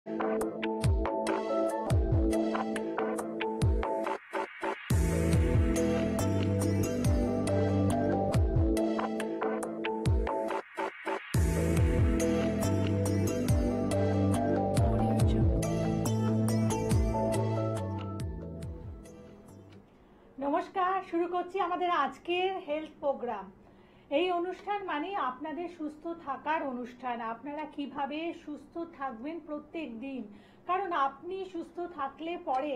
নমস্কার, শুরু করছি আমাদের আজকের হেলথ প্রোগ্রাম। এই অনুষ্ঠান মানে আপনাদের সুস্থ থাকার অনুষ্ঠান। আপনারা কিভাবে সুস্থ থাকবেন প্রত্যেক দিন, কারণ আপনি সুস্থ থাকলে পরে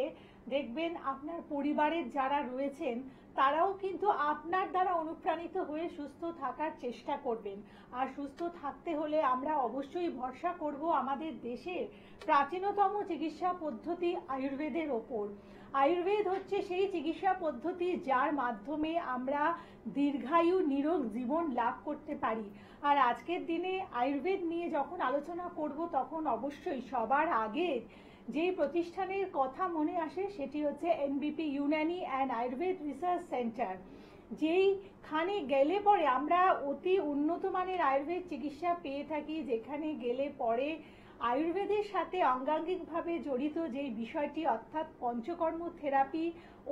দেখবেন আপনার পরিবারের যারা রয়েছেন তারাও কিন্তু আপনার দ্বারা অনুপ্রাণিত হয়ে সুস্থ থাকার চেষ্টা করবেন। আর সুস্থ থাকতে হলে আমরা অবশ্যই ভরসা করব আমাদের দেশের প্রাচীনতম চিকিৎসা পদ্ধতি আয়ুর্বেদের ওপর। আয়ুর্বেদ হচ্ছে সেই চিকিৎসা পদ্ধতি যার মাধ্যমে আমরা দীর্ঘায়ু নিরোগ জীবন লাভ করতে পারি। আর আজকের দিনে আয়ুর্বেদ নিয়ে যখন আলোচনা করব তখন অবশ্যই সবার আগে যে প্রতিষ্ঠানের কথা মনে আসে সেটি হচ্ছে এনবিপি Unani and Ayurveda research centre. যেইখানে গেলে পরে আমরা অতি উন্নত মানের আয়ুর্বেদ চিকিৎসা পেয়ে থাকি, যেখানে গেলে পরে আয়ুর্বেদের সাথে অঙ্গাঙ্গিকভাবে জড়িত যেই বিষয়টি অর্থাৎ পঞ্চকর্ম থেরাপি,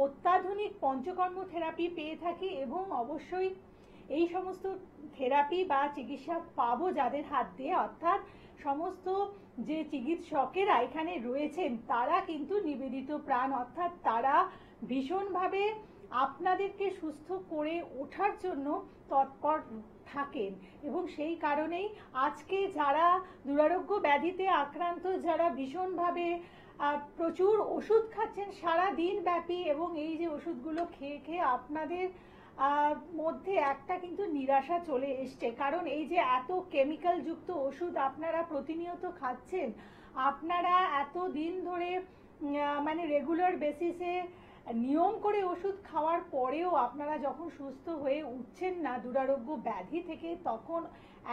অত্যাধুনিক পঞ্চকর্ম থেরাপি পেয়ে থাকি এবং অবশ্যই এই সমস্ত থেরাপি বা চিকিৎসা পাবো যাদের হাত দিয়ে, অর্থাৎ সমস্ত যে চিকিৎসকেরা এখানে রয়েছেন তারা কিন্তু নিবেদিত প্রাণ, অর্থাৎ তারা ভীষণভাবে আপনাদেরকে সুস্থ করে ওঠার জন্য তৎপর থাকেন। এবং সেই কারণেই আজকে যারা দুরারোগ্য ব্যাধিতে আক্রান্ত, যারা ভীষণভাবে প্রচুর ওষুধ খাচ্ছেন সারা দিন ব্যাপী, এবং এই যে ওষুধগুলো খেয়ে খেয়ে আপনাদের মধ্যে একটা কিন্তু নিরাশা চলে এসছে, কারণ এই যে এত কেমিক্যাল যুক্ত ওষুধ আপনারা প্রতিনিয়ত খাচ্ছেন, আপনারা এত দিন ধরে মানে রেগুলার বেসিসে নিয়ম করে ওষুধ খাওয়ার পরেও আপনারা যখন সুস্থ হয়ে উঠছেন না দুরারোগ্য ব্যাধি থেকে, তখন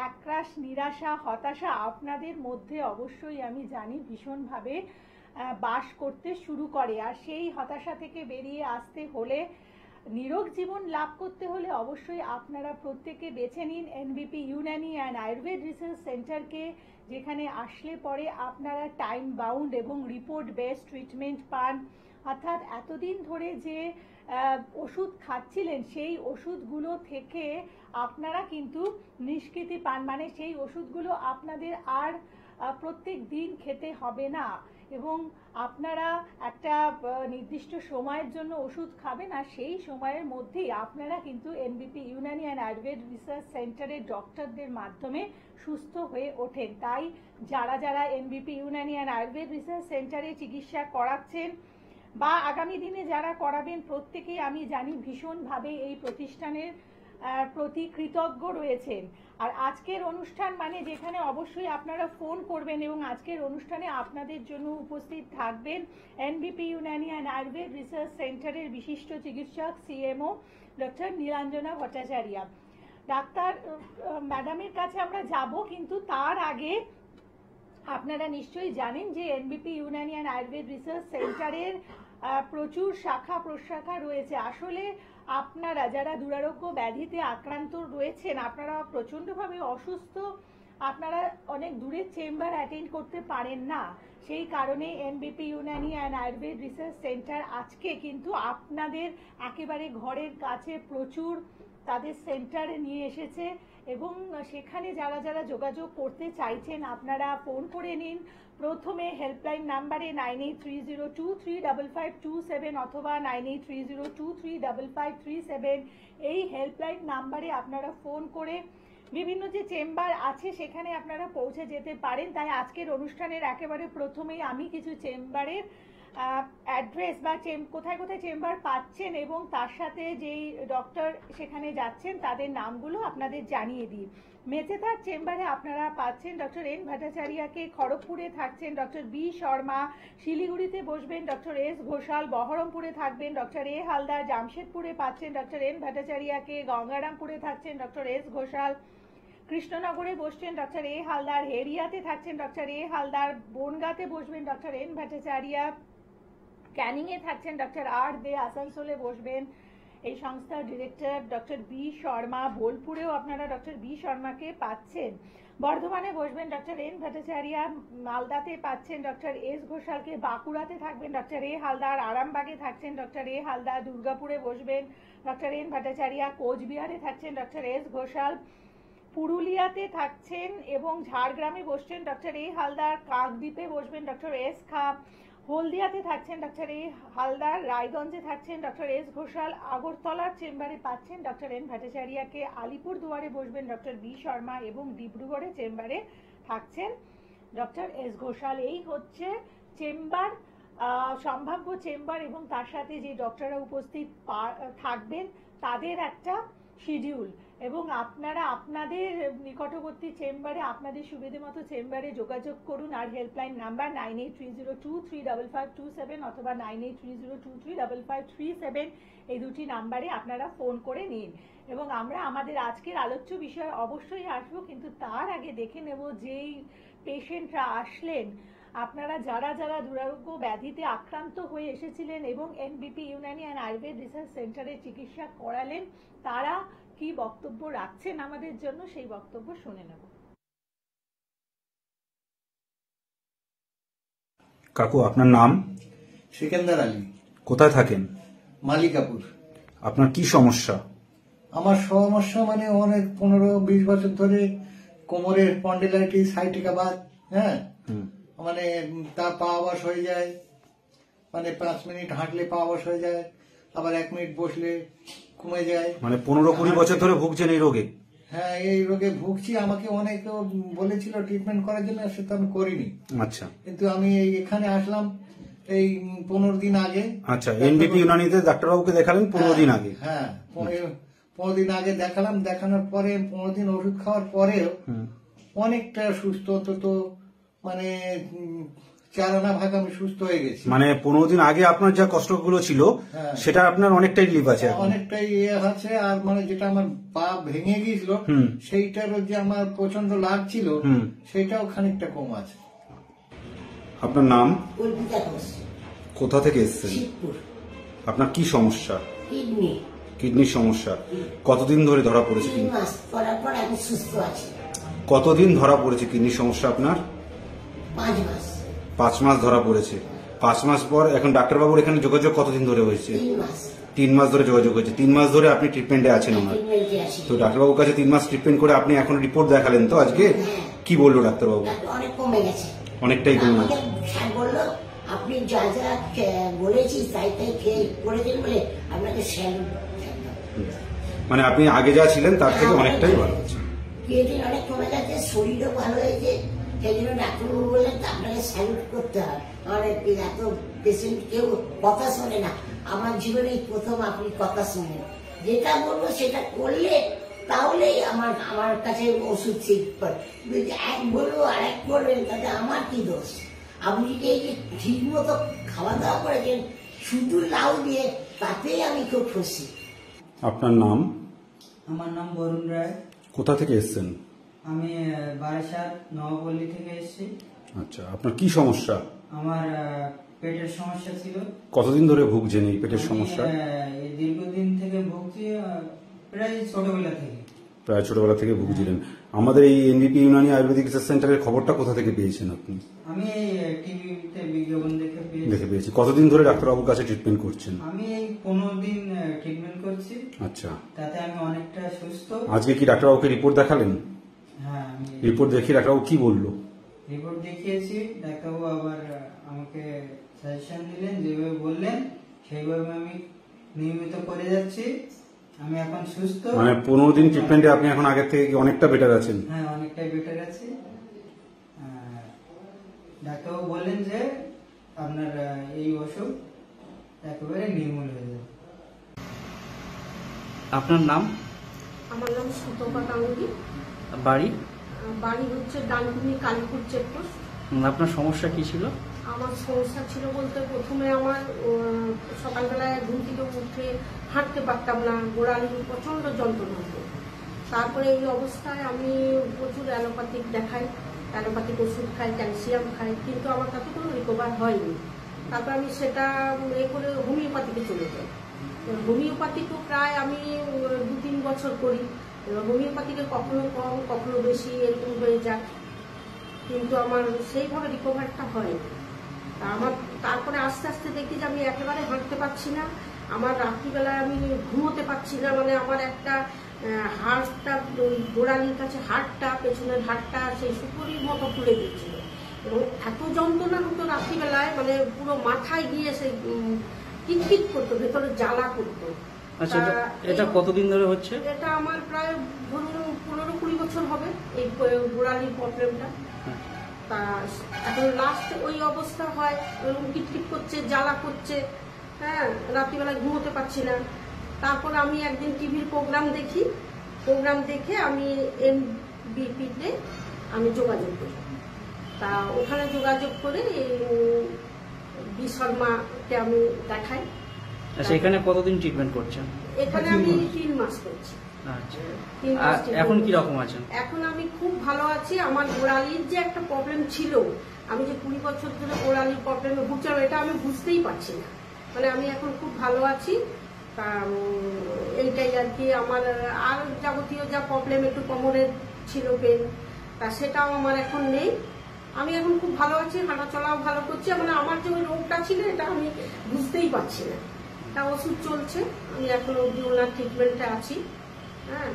একরাশ নিরাশা, হতাশা আপনাদের মধ্যে অবশ্যই আমি জানি ভীষণভাবে বাস করতে শুরু করে। আর সেই হতাশা থেকে বেরিয়ে আসতে হলে, নিরোগ জীবন লাভ করতে হলে অবশ্যই আপনারা প্রত্যেকে বেছে নিন NBP Unani and Ayurveda research সেন্টারকে, যেখানে আসলে পরে আপনারা টাইম বাউন্ড এবং রিপোর্ট বেসড ট্রিটমেন্ট পান। অর্থাৎ এতদিন ধরে যে ওষুধ খাচ্ছিলেন সেই ওষুধগুলো থেকে আপনারা কিন্তু নিষ্কৃতি পান, মানে সেই ওষুধগুলো আপনাদের আর প্রত্যেক দিন খেতে হবে না, এবং আপনারা একটা নির্দিষ্ট সময়ের জন্য ওষুধ খাবেন, আর সেই সময়ের মধ্যেই আপনারা কিন্তু এনবিপি ইউনানি অ্যান্ড আয়ুর্বেদ রিসার্চ সেন্টারের ডক্টরদের মাধ্যমে সুস্থ হয়ে ওঠেন। তাই যারা যারা এনবিপি ইউনানি অ্যান্ড আয়ুর্বেদ রিসার্চ সেন্টারে চিকিৎসা করাচ্ছেন বা আগামী দিনে যারা করাবেন, প্রত্যেকেই আমি জানি ভীষণভাবে এই প্রতিষ্ঠানের প্রতি কৃতজ্ঞ রয়েছেন। আর আজকের অনুষ্ঠান মানে যেখানে অবশ্যই আপনারা ফোন করবেন এবং আজকের অনুষ্ঠানে আপনাদের জন্য উপস্থিত থাকবেন এনবিপি ইউনানি অ্যান্ড আয়ুর্বেদ রিসার্চ সেন্টারের বিশিষ্ট চিকিৎসক CMO doctor Nilanjana Bhattacharya. Doctor ম্যাডামের কাছে আমরা যাব, কিন্তু তার আগে আপনারা নিশ্চয়ই জানেন যে এনবিপি ইউনানি অ্যান্ড আয়ুর্বেদ রিসার্চ সেন্টারের প্রচুর শাখা প্রশাখা রয়েছে। আসলে আপনারা যারা দুরারোগ্য ব্যাধিতে আক্রান্ত রয়েছেন, আপনারা প্রচণ্ডভাবে অসুস্থ, আপনারা অনেক দূরের চেম্বার অ্যাটেন্ড করতে পারেন না, সেই কারণে এনবিপি Unani and Ayurveda research centre আজকে কিন্তু আপনাদের একেবারে ঘরের কাছে প্রচুর তাদের সেন্টারে নিয়ে এসেছে। এবং সেখানে যারা যারা যোগাযোগ করতে চাইছেন আপনারা ফোন করে নিন। প্রথমে হেল্পলাইন নাম্বারে 9830235527 অথবা 9830235537, এই হেল্পলাইন নাম্বারে আপনারা ফোন করে বিভিন্ন যে চেম্বার আছে সেখানে আপনারা পৌঁছে যেতে পারেন। তাই আজকের অনুষ্ঠানের একেবারে প্রথমেই আমি কিছু চেম্বারের অ্যাড্রেস বা কোথায় কোথায় চেম্বার পাচ্ছেন এবং তার সাথে যেই ডক্টর সেখানে যাচ্ছেন তাদের নামগুলো আপনাদের জানিয়ে দিই। মেচেদার চেম্বারে আপনারা পাচ্ছেন ডক্টর এন ভট্টাচার্যকে, খড়গপুরে থাকছেন ডক্টর বি শর্মা, শিলিগুড়িতে বসবেন ডক্টর এস ঘোষাল, বহরমপুরে থাকবেন ডক্টর এ হালদার, জামশেদপুরে পাচ্ছেন ডক্টর এন ভট্টাচার্যকে, গঙ্গারামপুরে থাকছেন ডক্টর এস ঘোষাল, কৃষ্ণনগরে বসছেন ডক্টর এ হালদার, হেরিয়াতে থাকছেন ডক্টর এ হালদার, বনগাঁতে বসবেন ডক্টর এন ভট্টাচার্য, ক্যানিংয়ে থাকছেন ডক্টর আর দে, আসানসোলে বসবেন এই সংস্থার ডিরেক্টর ডক্টর বি শর্মা, বোলপুরেও আপনারা ডক্টর বি শর্মাকে পাচ্ছেন। বর্ধমানে বসবেন ডক্টর এন ভট্টাচার্য, মালদাতে পাচ্ছেন ডক্টর এস ঘোষালকে, বাঁকুড়াতে থাকবেন ডক্টর এ হালদার, আরামবাগে থাকছেন ডক্টর এ হালদার, দুর্গাপুরে বসবেন ডক্টর এন ভট্টাচার্য, কোচবিহারে থাকছেন ডক্টর এস ঘোষাল, পুরুলিয়াতে থাকছেন এবং ঝাড়গ্রামে বসছেন ডক্টর এ হালদার, কাকদ্বীপে বসবেন ডক্টর এস খা, হলদিয়াতে থাকছেন ডক্টর এ হালদার, রায়গঞ্জে থাকছেন ডক্টর এস ঘোষাল, আগরতলার চেম্বারে পাচ্ছেন ডক্টর এন ভট্টাচার্যকে, আলিপুরদুয়ারে বসবেন ডক্টর বি শর্মা এবং ডিব্রুগড়ে চেম্বারে থাকছেন ডক্টর এস ঘোষাল। এই হচ্ছে চেম্বার, সম্ভাব্য চেম্বার এবং তার সাথে যে ডক্টররা উপস্থিত থাকবেন তাদের একটা শিডিউল। এবং আপনারা আপনাদের নিকটবর্তী চেম্বারে আপনাদের সুবিধে মতো চেম্বারে যোগাযোগ করুন। আর হেল্পলাইন নাম্বার 9830235527 অথবা 9830235537, এই দুটি নাম্বারে আপনারা ফোন করে নিন। এবং আমরা আমাদের আজকের আলোচ্য বিষয়ে অবশ্যই আসবো, কিন্তু তার আগে দেখে নেব যেই পেশেন্টরা আসলেন, আপনারা যারা যারা দুরারোগ্য ব্যাধিতে আক্রান্ত হয়ে এসেছিলেন এবং এনবিপি ইউনানি অ্যান্ড আয়ুর্বেদ রিসার্চ সেন্টারে চিকিৎসা করালেন, তারা কি বক্তব্য রাখছেন আমাদের জন্য, সেই বক্তব্য শুনে নেব। কাকু, আপনার নাম? সিকান্দার আলী। কোথায় থাকেন? মালিকাপুর। আপনার কি সমস্যা? আমার সমস্যা মানে অনেক 15-20 বছর ধরে কোমরের স্পন্ডিলাইটিস, সাইটিকা বাত, হ্যাঁ, মানে তা পা অবশ হয়ে যায়, মানে 5 মিনিট হাঁটলে পা অবশ হয়ে যায়, আবার 1 মিনিট বসলে কমে যায়। মানে 15-20 বছর ধরে ভুগছেন এই রোগে? হ্যাঁ, এই রোগে ভুগছি। আমাকে অনেকে বলেছিল ট্রিটমেন্ট করার জন্য, সেটা আমি করিনি। আচ্ছা, কিন্তু আমি এখানে আসলাম এই 15 দিন আগে। আচ্ছা, এনবিপি ইউনানিতে ডাক্তারবাবুকে দেখালেন 15 দিন আগে? হ্যাঁ, 15 দিন আগে দেখালাম। দেখানোর পরে 15 দিন ওষুধ খাওয়ার পরেও অনেকটা সুস্থ, অন্তত মানে 4 আনা ভাগ আমি সুস্থ হয়ে গেছি। মানে 15 দিন আগে আপনার যা কষ্টগুলো ছিল সেটা আপনার অনেকটাই রিলিফ আছে? অনেকটাই আছে। আর মানে যেটা আমার পা ভেঙে গিয়েছিল সেইটারও যে আমার প্রচন্ড লাগছিল সেটাও খানিকটা কম আছে। আপনার নাম? কল্পিতা ঘোষ। কোথা থেকে এসেছেন? শিবপুর। আপনার কি সমস্যা? কিডনি। কিডনির সমস্যা। কতদিন ধরে ধরা পড়েছে? 3 মাস করার পর আমি সুস্থ আছি। কতদিন ধরা পড়েছে কিডনির সমস্যা আপনার? 5 মাস। 5 মাস ধরা পড়েছে। 5 মাস পর এখন ডাক্তারবাবুর এখানে যোগাযোগ কতদিন ধরে হয়েছে? 3 মাস। 3 মাস ধরে যোগাযোগ হয়েছে। 3 মাস ধরে আপনি ট্রিটমেন্টে আছেন ওনার? তো ডাক্তারবাবুর কাছে 3 মাস ট্রিটমেন্ট করে আপনি এখন রিপোর্ট দেখালেন তো আজকে? কি বললো ডাক্তারবাবু? অনেক কমে গেছে। অনেকটাই কমে গেছে। স্যার বললো আপনি যা যা বলেছি তাই তাই খেয়ে করেছেন বলে আপনাকে স্যালুট। মানে আপনি আগে যা ছিলেন তার থেকে অনেকটাই ভালো আছে। ক্রিয়েটিন অনেক কমে গেছে, শরীরও ভালো হয়েছে। সেই জন্য ডাক্তারবাবু বললেন আপনাকে স্যালুট করতে হয়। আমার এত পেশেন্ট কেউ কথা শোনে না, আমার জীবনে প্রথম আপনি কথা শোনেন। যেটা বলবো সেটা করলে তাহলেই আমার কাছে ওষুধ ঠিক করে। এক বলবো আর এক করবেন, তাতে আমার কি দোষ? আপনি যে এই যে ঠিক মতো খাওয়া দাওয়া করেছেন শুধু লাউ দিয়ে, তাতেই আমি খুব খুশি। আপনার নাম? আমার নাম বরুণ রায়। কোথা থেকে এসেছেন? আমি বারাসাত নবপল্লী থেকে এসেছি। আচ্ছা, আপনার কি সমস্যা? আমার পেটের সমস্যা ছিল। কতদিন ধরে ভুগছেন এই পেটের সমস্যা? এই দীর্ঘদিন থেকে ভুগছি, প্রায় ছোটবেলা থেকে। প্রায় ছোটবেলা থেকে ভুগছিলেন। আমাদের এই এনবিপি ইউনানি আয়ুর্বেদিক রিসার্চ সেন্টারের খবরটা কোথা থেকে পেয়েছেন আপনি? আমি এই টিভিতে বিজ্ঞাপন দেখে পেয়েছি। কতদিন ধরে ডাক্তারবাবুর কাছে ট্রিটমেন্ট করছেন? আমি এই 15 দিন ট্রিটমেন্ট করছি। আচ্ছা, তাতে আমি অনেকটা সুস্থ। আজকে কি ডাক্তারবাবুকে রিপোর্ট দেখালেন? হ্যাঁ, আমি রিপোর্ট দেখিয়ে ডাক্তারবাবু কি বললো? রিপোর্ট দেখিয়েছি। ডাক্তারবাবু আবার আমাকে সাজেশন দিলেন, যেভাবে বললেন সেইভাবে আমি নিয়মিত করে যাচ্ছি। আমি এখন সুস্থ। মানে 15 দিন ট্রিটমেন্টে আপনি এখন আগের থেকে অনেকটা বেটার আছেন? হ্যাঁ, অনেকটাই বেটার আছি। ডাক্তারবাবু বললেন যে আপনার এই অসুখ একেবারে নির্মূল হয়ে যাবে। আপনার নাম? আমার নাম সুতপা গাঙ্গুলি। বাড়ি? বাড়ি হচ্ছে ডানকুনি, কালীপুর চেকপোস্ট। আপনার সমস্যা কি ছিল? আমার সমস্যা ছিল বলতে প্রথমে আমার সকালবেলায় ঘুম থেকে উঠে হাঁটতে পারতাম না, গোড়ালি প্রচন্ড যন্ত্রণা হতো। তারপরে এই অবস্থায় আমি প্রচুর অ্যালোপ্যাথিক দেখাই, অ্যালোপ্যাথিক ওষুধ খাই, ক্যালসিয়াম খাই, কিন্তু আমার তাতে কোনো রিকভার হয়নি। তারপর আমি সেটা করে হোমিওপ্যাথিকে চলে যাই। হোমিওপ্যাথিকেও প্রায় আমি 2-3 বছর করি, এবার হোমিওপ্যাথিতে কখনো কম কখনো বেশি এরকম হয়ে যায়, কিন্তু আমার সেইভাবে রিকভারটা হয়নি। তা আমার তারপরে আস্তে আস্তে দেখি যে আমি একেবারে হাঁটতে পারছি না, আমার রাত্রিবেলায় আমি ঘুমোতে পারছি না, মানে আমার একটা হাড়টা ওই গোড়ালির কাছে হাড়টা, পেছনের হাড়টা সেই সুপুরির মতো ফুলে দিচ্ছিল এবং এত যন্ত্রণা হতো রাত্রিবেলায়, মানে পুরো মাথায় গিয়ে সেই কিটকিট করতো, ভেতরে জ্বালা করতো। আচ্ছা, তা এটা কতদিন ধরে হচ্ছে? এটা আমার প্রায় ধরুন 15-20 বছর হবে এই গোড়ালির প্রবলেমটা। তা এখন লাস্ট ওই অবস্থা হয়, ওরকম কিটকিট করছে, জ্বালা করছে, হ্যাঁ, রাত্রিবেলায় ঘুমোতে পারছি না। তারপর আমি একদিন টিভির প্রোগ্রাম দেখে আমি এনবিপিতে আমি যোগাযোগ করি। তা ওখানে যোগাযোগ করে বি শর্মাকে আমি দেখাই। আচ্ছা, এখানে কতদিন ট্রিটমেন্ট করছেন? এখানে আমি 3 মাস করছি। আচ্ছা, 3 মাস আর এখন কি রকম আছেন? এখন আমি খুব ভালো আছি। আমার গোড়ালির যে একটা প্রবলেম ছিল, আমি যে 20 বছর ধরে গোড়ালির প্রবলেমে ভুগছিলাম, এটা আমি বুঝতেই পারছি না। মানে আমি এখন খুব ভালো আছি। এইটাই আর কি। আমার আর যাবতীয় যা প্রবলেম, একটু কোমরের ছিল পেন, তা সেটাও আমার এখন নেই। আমি এখন খুব ভালো আছি, হাঁটা চলাও ভালো করছি। মানে আমার যে ওই রোগটা ছিল, এটা আমি বুঝতেই পারছি না। তা ওষুধ চলছে, আমি এখন অবধি ওনার ট্রিটমেন্টে আছি, হ্যাঁ,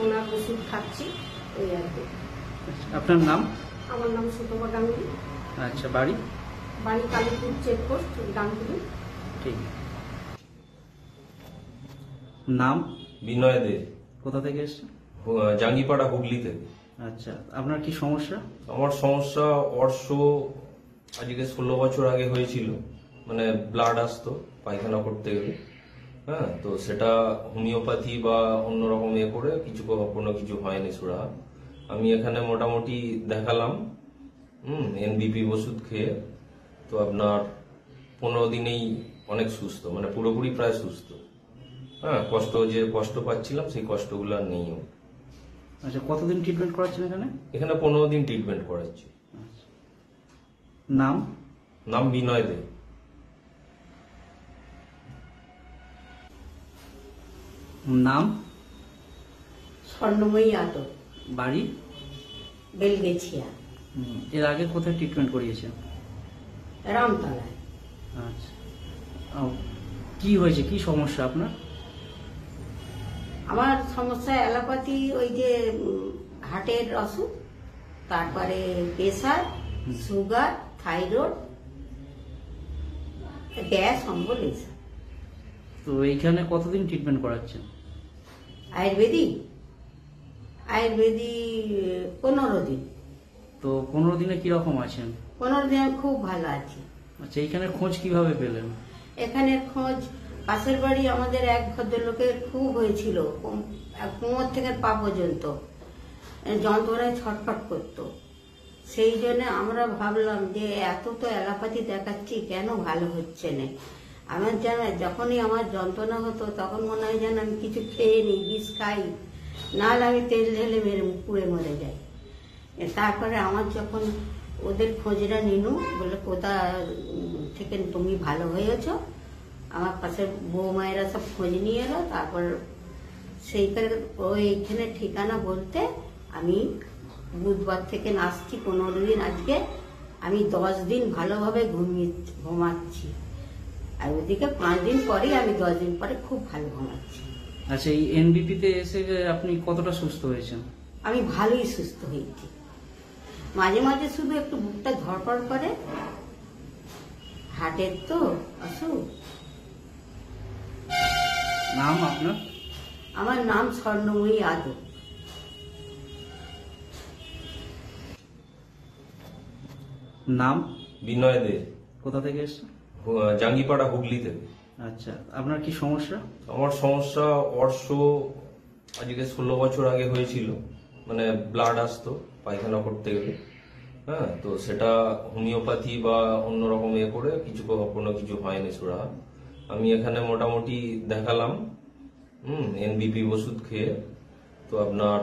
ওনার ওষুধ খাচ্ছি, এই আর কি। আপনার নাম? আমার নাম সুতপা গাঙ্গুলি। আচ্ছা, বাড়ি? বাড়ি কালীপুর চেকপোস্ট, গাঙ্গুলি। ঠিক। নাম? বিনয় দে, কোথা থেকে এসেছেন? জাঙ্গিপাড়া, হুগলি থেকে। আচ্ছা, আপনার কি সমস্যা? আমার সমস্যা অর্শ আজকে 16 বছর আগে হয়েছিল। মানে ব্লাড আসতো পায়খানা করতে গেলে, হ্যাঁ, তো সেটা হোমিওপ্যাথি বা অন্যরকম করে কোনো কিছু হয়নি সুরা। আমি এখানে মোটামুটি দেখালাম, এনবিপি ওষুধ খেয়ে, তো আপনার 15 দিনেই অনেক সুস্থ, মানে পুরোপুরি প্রায় সুস্থ। হ্যাঁ, কষ্ট পাচ্ছিলাম, সেই কষ্টগুলো আর নেই। আচ্ছা, কতদিন ট্রিটমেন্ট করাচ্ছেন এখানে? এখানে 15 দিন ট্রিটমেন্ট করাচ্ছি। নাম? নাম বিনয় দে। নাম? স্বর্ণময়ী আদর, বাড়ি? বেলগেছিয়া, এর আগে কোথায় ট্রিটমেন্ট করিয়েছেন? রামতলায়। আচ্ছা, কি হয়েছে, কি সমস্যা আপনার? আমার সমস্যা অ্যালোপ্যাথি, ওই যে হার্টের অসুখ, তারপরে প্রেসার, সুগার, থাইরয়েড, গ্যাস, অম্বল, এইসব। তো এইখানে কতদিন ট্রিটমেন্ট করাচ্ছেন? আয়ুর্বেদিক 15 দিন। তো 15 দিনে কিরকম আছেন? 15 দিন আমি খুব ভালো আছি। আচ্ছা, এইখানে খোঁজ কিভাবে পেলেন? এখানে খোঁজ, পাশের বাড়ি আমাদের এক ভদ্রলোকের খুব হয়েছিল, কোমর থেকে পা পর্যন্ত যন্ত্রণায় ছটফট করতো। সেই জন্য আমরা ভাবলাম যে এত তো অ্যালোপ্যাথি দেখাচ্ছি, কেন ভালো হচ্ছে না। আমার যখনই আমার যন্ত্রণা হতো, তখন মনে হয় যেন আমি কিছু খেয়ে নিই, বিষ খাই, নাহলে আমি তেল ঢেলে পুড়ে মরে যাই। তারপরে আমার যখন ওদের খোঁজটা নিনু, বলে কোথা থেকে তুমি ভালো হয়েছ, আমার পাশে বৌমায়েরা সব খোঁজ নিয়ে এলো। তারপর সেইখানে ওইখানে ঠিকানা বলতে আমি বুধবার থেকে আসছি, 15 দিন। আজকে আমি 10 দিন ভালোভাবে ঘুমাচ্ছি, আর ওদিকে 5 দিন পরে, আমি 10 দিন পরে খুব ভালো ঘুমাচ্ছি। আচ্ছা, এই এনবিপিতে এসে আপনি কতটা সুস্থ হয়েছেন? আমি ভালোই সুস্থ হয়েছি। মাঝে মাঝে শুধু একটু বুকটা ধড়ফড় করে, হার্টের তো অসুখ। নাম আপনার? আমার নাম স্বর্ণময়ী আদর। নাম? বিনয় দে, কোথা থেকে এসেছেন? জাঙ্গিপাড়া, হুগলি থেকে। আচ্ছা, আপনার কি সমস্যা? আমার সমস্যা অর্শ আজকে 16 বছর আগে হয়েছিল। মানে ব্লাড আসতো পায়খানা করতে গেলে, হ্যাঁ, তো সেটা হোমিওপ্যাথি বা অন্যরকম করে কোনো কিছু হয়নি সুরা। আমি এখানে মোটামুটি দেখালাম, এনবিপি ওষুধ খেয়ে, তো আপনার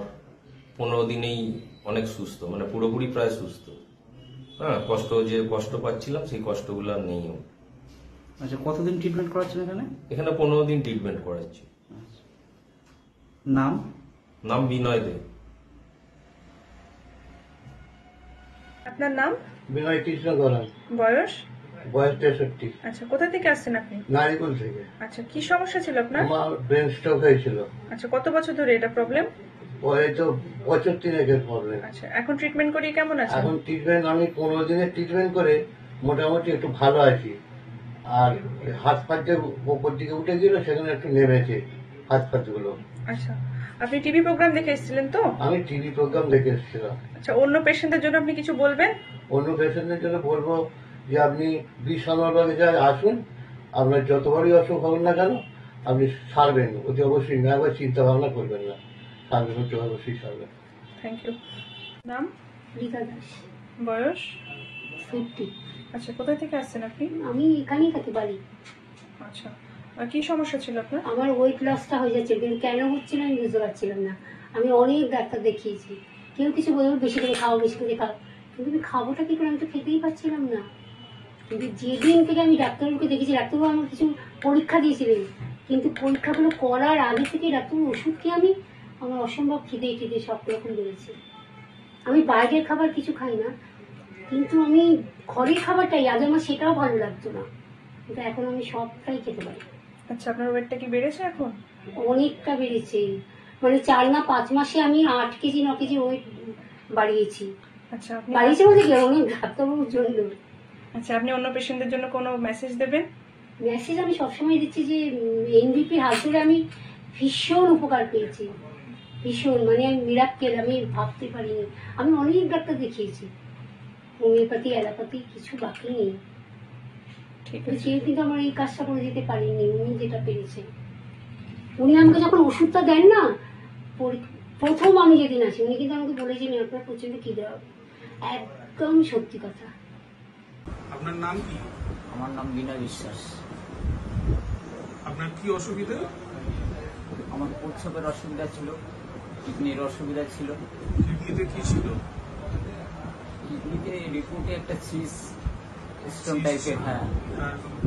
15 দিনেই অনেক সুস্থ, মানে পুরোপুরি প্রায় সুস্থ। হ্যাঁ, কষ্ট পাচ্ছিলাম, সেই কষ্টগুলো আর নেই। আচ্ছা, কতদিন ট্রিটমেন্ট করাচ্ছেন এখানে? এখানে 15 দিন ট্রিটমেন্ট করাচ্ছি। নাম? নাম বিনয় দে। আপনার নাম? বিনয় কৃষ্ণ গড়ান। বয়স? বয়স 63। আচ্ছা, কোথা থেকে আসছেন আপনি? নারিকুল থেকে। আচ্ছা, কি সমস্যা ছিল আপনার? আমার ব্রেন স্ট্রোক হয়েছিল। আচ্ছা, কত বছর ধরে এটা প্রবলেম? ওই তো বছর 3 প্রবলেম। আচ্ছা, এখন ট্রিটমেন্ট করিয়ে কেমন আছেন? এখন ট্রিটমেন্ট আমি 15 দিনের ট্রিটমেন্ট করে মোটামুটি একটু ভালো আছি। আর হাত পা যে উপর দিকে উঠে গেল সেখানে একটু নেমেছে হাত পা গুলো। আচ্ছা, আপনি টিভি প্রোগ্রাম দেখে এসেছিলেন তো? আমি টিভি প্রোগ্রাম দেখে এসেছিলাম। আচ্ছা, অন্য পেশেন্টদের জন্য আপনি কিছু বলবেন? অন্য পেশেন্টদের জন্য বলবো যে আপনি বিশ্বনাথে আসুন, আপনার যত বড়ই অসুখ হবেন না কেন আপনি সারবেন, অতি অবশ্যই না, একবার চিন্তা ভাবনা করবেন না, সারবেন, অতি অবশ্যই সারবেন। Thank you. নাম? রিতা দাস। বয়স? 50। আচ্ছা, কোথায় থেকে আসছেন আপনি? আমি এখানেই থাকি বাড়ি। আচ্ছা, আর কি সমস্যা ছিল আপনার? আমার ওয়েট লসটা হয়ে যাচ্ছে, কিন্তু কেন হচ্ছে না আমি বুঝতে পারছিলাম না। আমি অনেক ডাক্তার দেখিয়েছি, কেউ কিছু বলবে বেশি করে খাও, বেশি করে খাও, কিন্তু আমি খাবোটা কি করে, আমি তো খেতেই পারছিলাম না। কিন্তু যেদিন থেকে আমি ডাক্তারবাবুকে দেখেছি, ডাক্তারবাবু আমার কিছু পরীক্ষা দিয়েছিলেন, কিন্তু পরীক্ষাগুলো করার আগে থেকে ডাক্তারবাবু ওষুধ খেয়ে আমার অসম্ভব খিদে সব রকম বেড়েছে। আমি বাইরের খাবার কিছু খাই না, কিন্তু আমি ঘরের খাবারটাই আগে আমার সেটাও ভালো লাগতো না, কিন্তু এখন আমি সবটাই খেতে পারি। আচ্ছা, আপনার ওয়েটটা কি বেড়েছে এখন? অনেকটা বেড়েছে, মানে 4 না 5 মাসে আমি 8 কেজি 9 কেজি ওয়েট বাড়িয়েছি। আচ্ছা, বাড়িয়েছি বলতে কি, অনেক ডাক্তারবাবুর জন্য। আচ্ছা, আপনি অন্য পেশেন্টদের জন্য কোনো মেসেজ দেবেন? মেসেজ আমি সবসময় দিচ্ছি যে এনবিপির হাত ধরে আমি ভীষণ উপকার পেয়েছি, ভীষণ, মানে আমি মিরাক্কেল, আমি ভাবতে পারিনি। আমি অনেক ডাক্তার দেখিয়েছি, হোমিওপ্যাথি অ্যালোপ্যাথি কিছু বাকি নেই, কেউ কিন্তু আমার এই কাজটা করে দিতে পারেনি। উনি যেটা পেরেছেন, উনি আমাকে যখন ওষুধটা দেন না, প্রথম আমি যেদিন আসি উনি কিন্তু আমাকে বলেছেন আপনার প্রচন্ড খিদে হবে, একদম সত্যি কথা। আপনার নাম কি? আমার নাম বিনয় বিশ্বাস। আপনার কি অসুবিধা? আমার প্রস্রাবের অসুবিধা ছিল, কিডনির অসুবিধা ছিল। কিডনিতে কি ছিল? কিডনিতে রিপোর্টে একটা সিস স্টোন টাইপের। হ্যাঁ,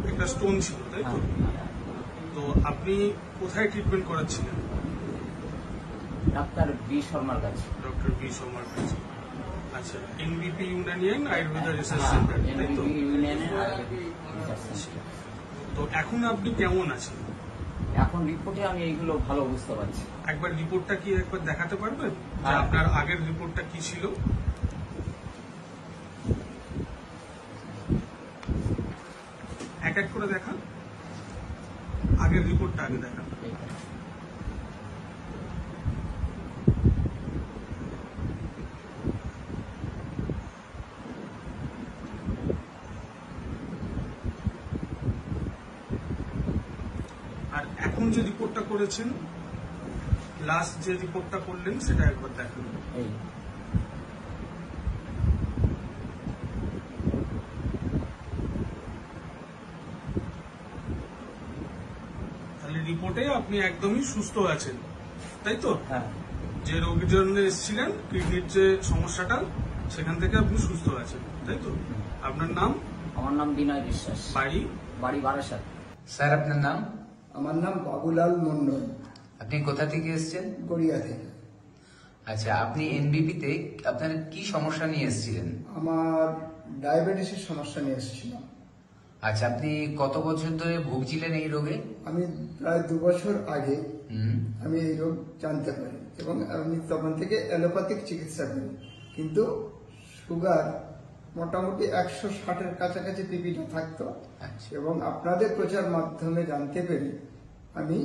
একটা স্টোন ছিল, তাই তো? তো আপনি কোথায় ট্রিটমেন্ট করাচ্ছিলেন? ডাক্তার বি শর্মার কাছে। ডক্টর বি শর্মার কাছে। আচ্ছা, এনবিপি ইউনানিয়ান আয়ুর্বেদা রিসার্চ সেন্টার, তাই তো? তো এখন আপনি কেমন আছেন? এখন রিপোর্টে আমি এইগুলো ভালো বুঝতে পারছি। একবার রিপোর্টটা কি একবার দেখাতে পারবেন? আপনার আগের রিপোর্টটা কি ছিল? এক এক করে দেখান, আগের রিপোর্টটা আগে দেখান। আর এখন যে রিপোর্টটা করেছেন, লাস্ট যে রিপোর্টটা করলেন সেটা একবার দেখান। তাহলে রিপোর্টে আপনি একদমই সুস্থ আছেন, তাই তো? যে রোগীর জন্য এসেছিলেন, কিডনির যে সমস্যাটা, সেখান থেকে আপনি সুস্থ আছেন, তাই তো? আপনার নাম? আমার নাম বিনয় বিশ্বাস। বাড়ি? বাড়ি বারাসাত। স্যার, আপনার নাম? আমার নাম বাবুলাল মন্ডল। আপনি কোথা থেকে এসেছেন? গড়িয়া থেকে। আচ্ছা, আপনি এনবিপিতে আপনার কি সমস্যা নিয়ে এসেছিলেন? আমার ডায়াবেটিসের সমস্যা নিয়ে এসেছিলাম। আচ্ছা, আপনি কত বছর ধরে ভুগছিলেন এই রোগে? আমি প্রায় 2 বছর আগে আমি এই রোগ জানতে পারি, এবং আমি তখন থেকে অ্যালোপ্যাথিক চিকিৎসা করি, কিন্তু সুগার মোটামুটি 160-এর কাছাকাছি পিপিটা থাকতো। এবং আপনাদের প্রচার মাধ্যমে জানতে পেরে আমি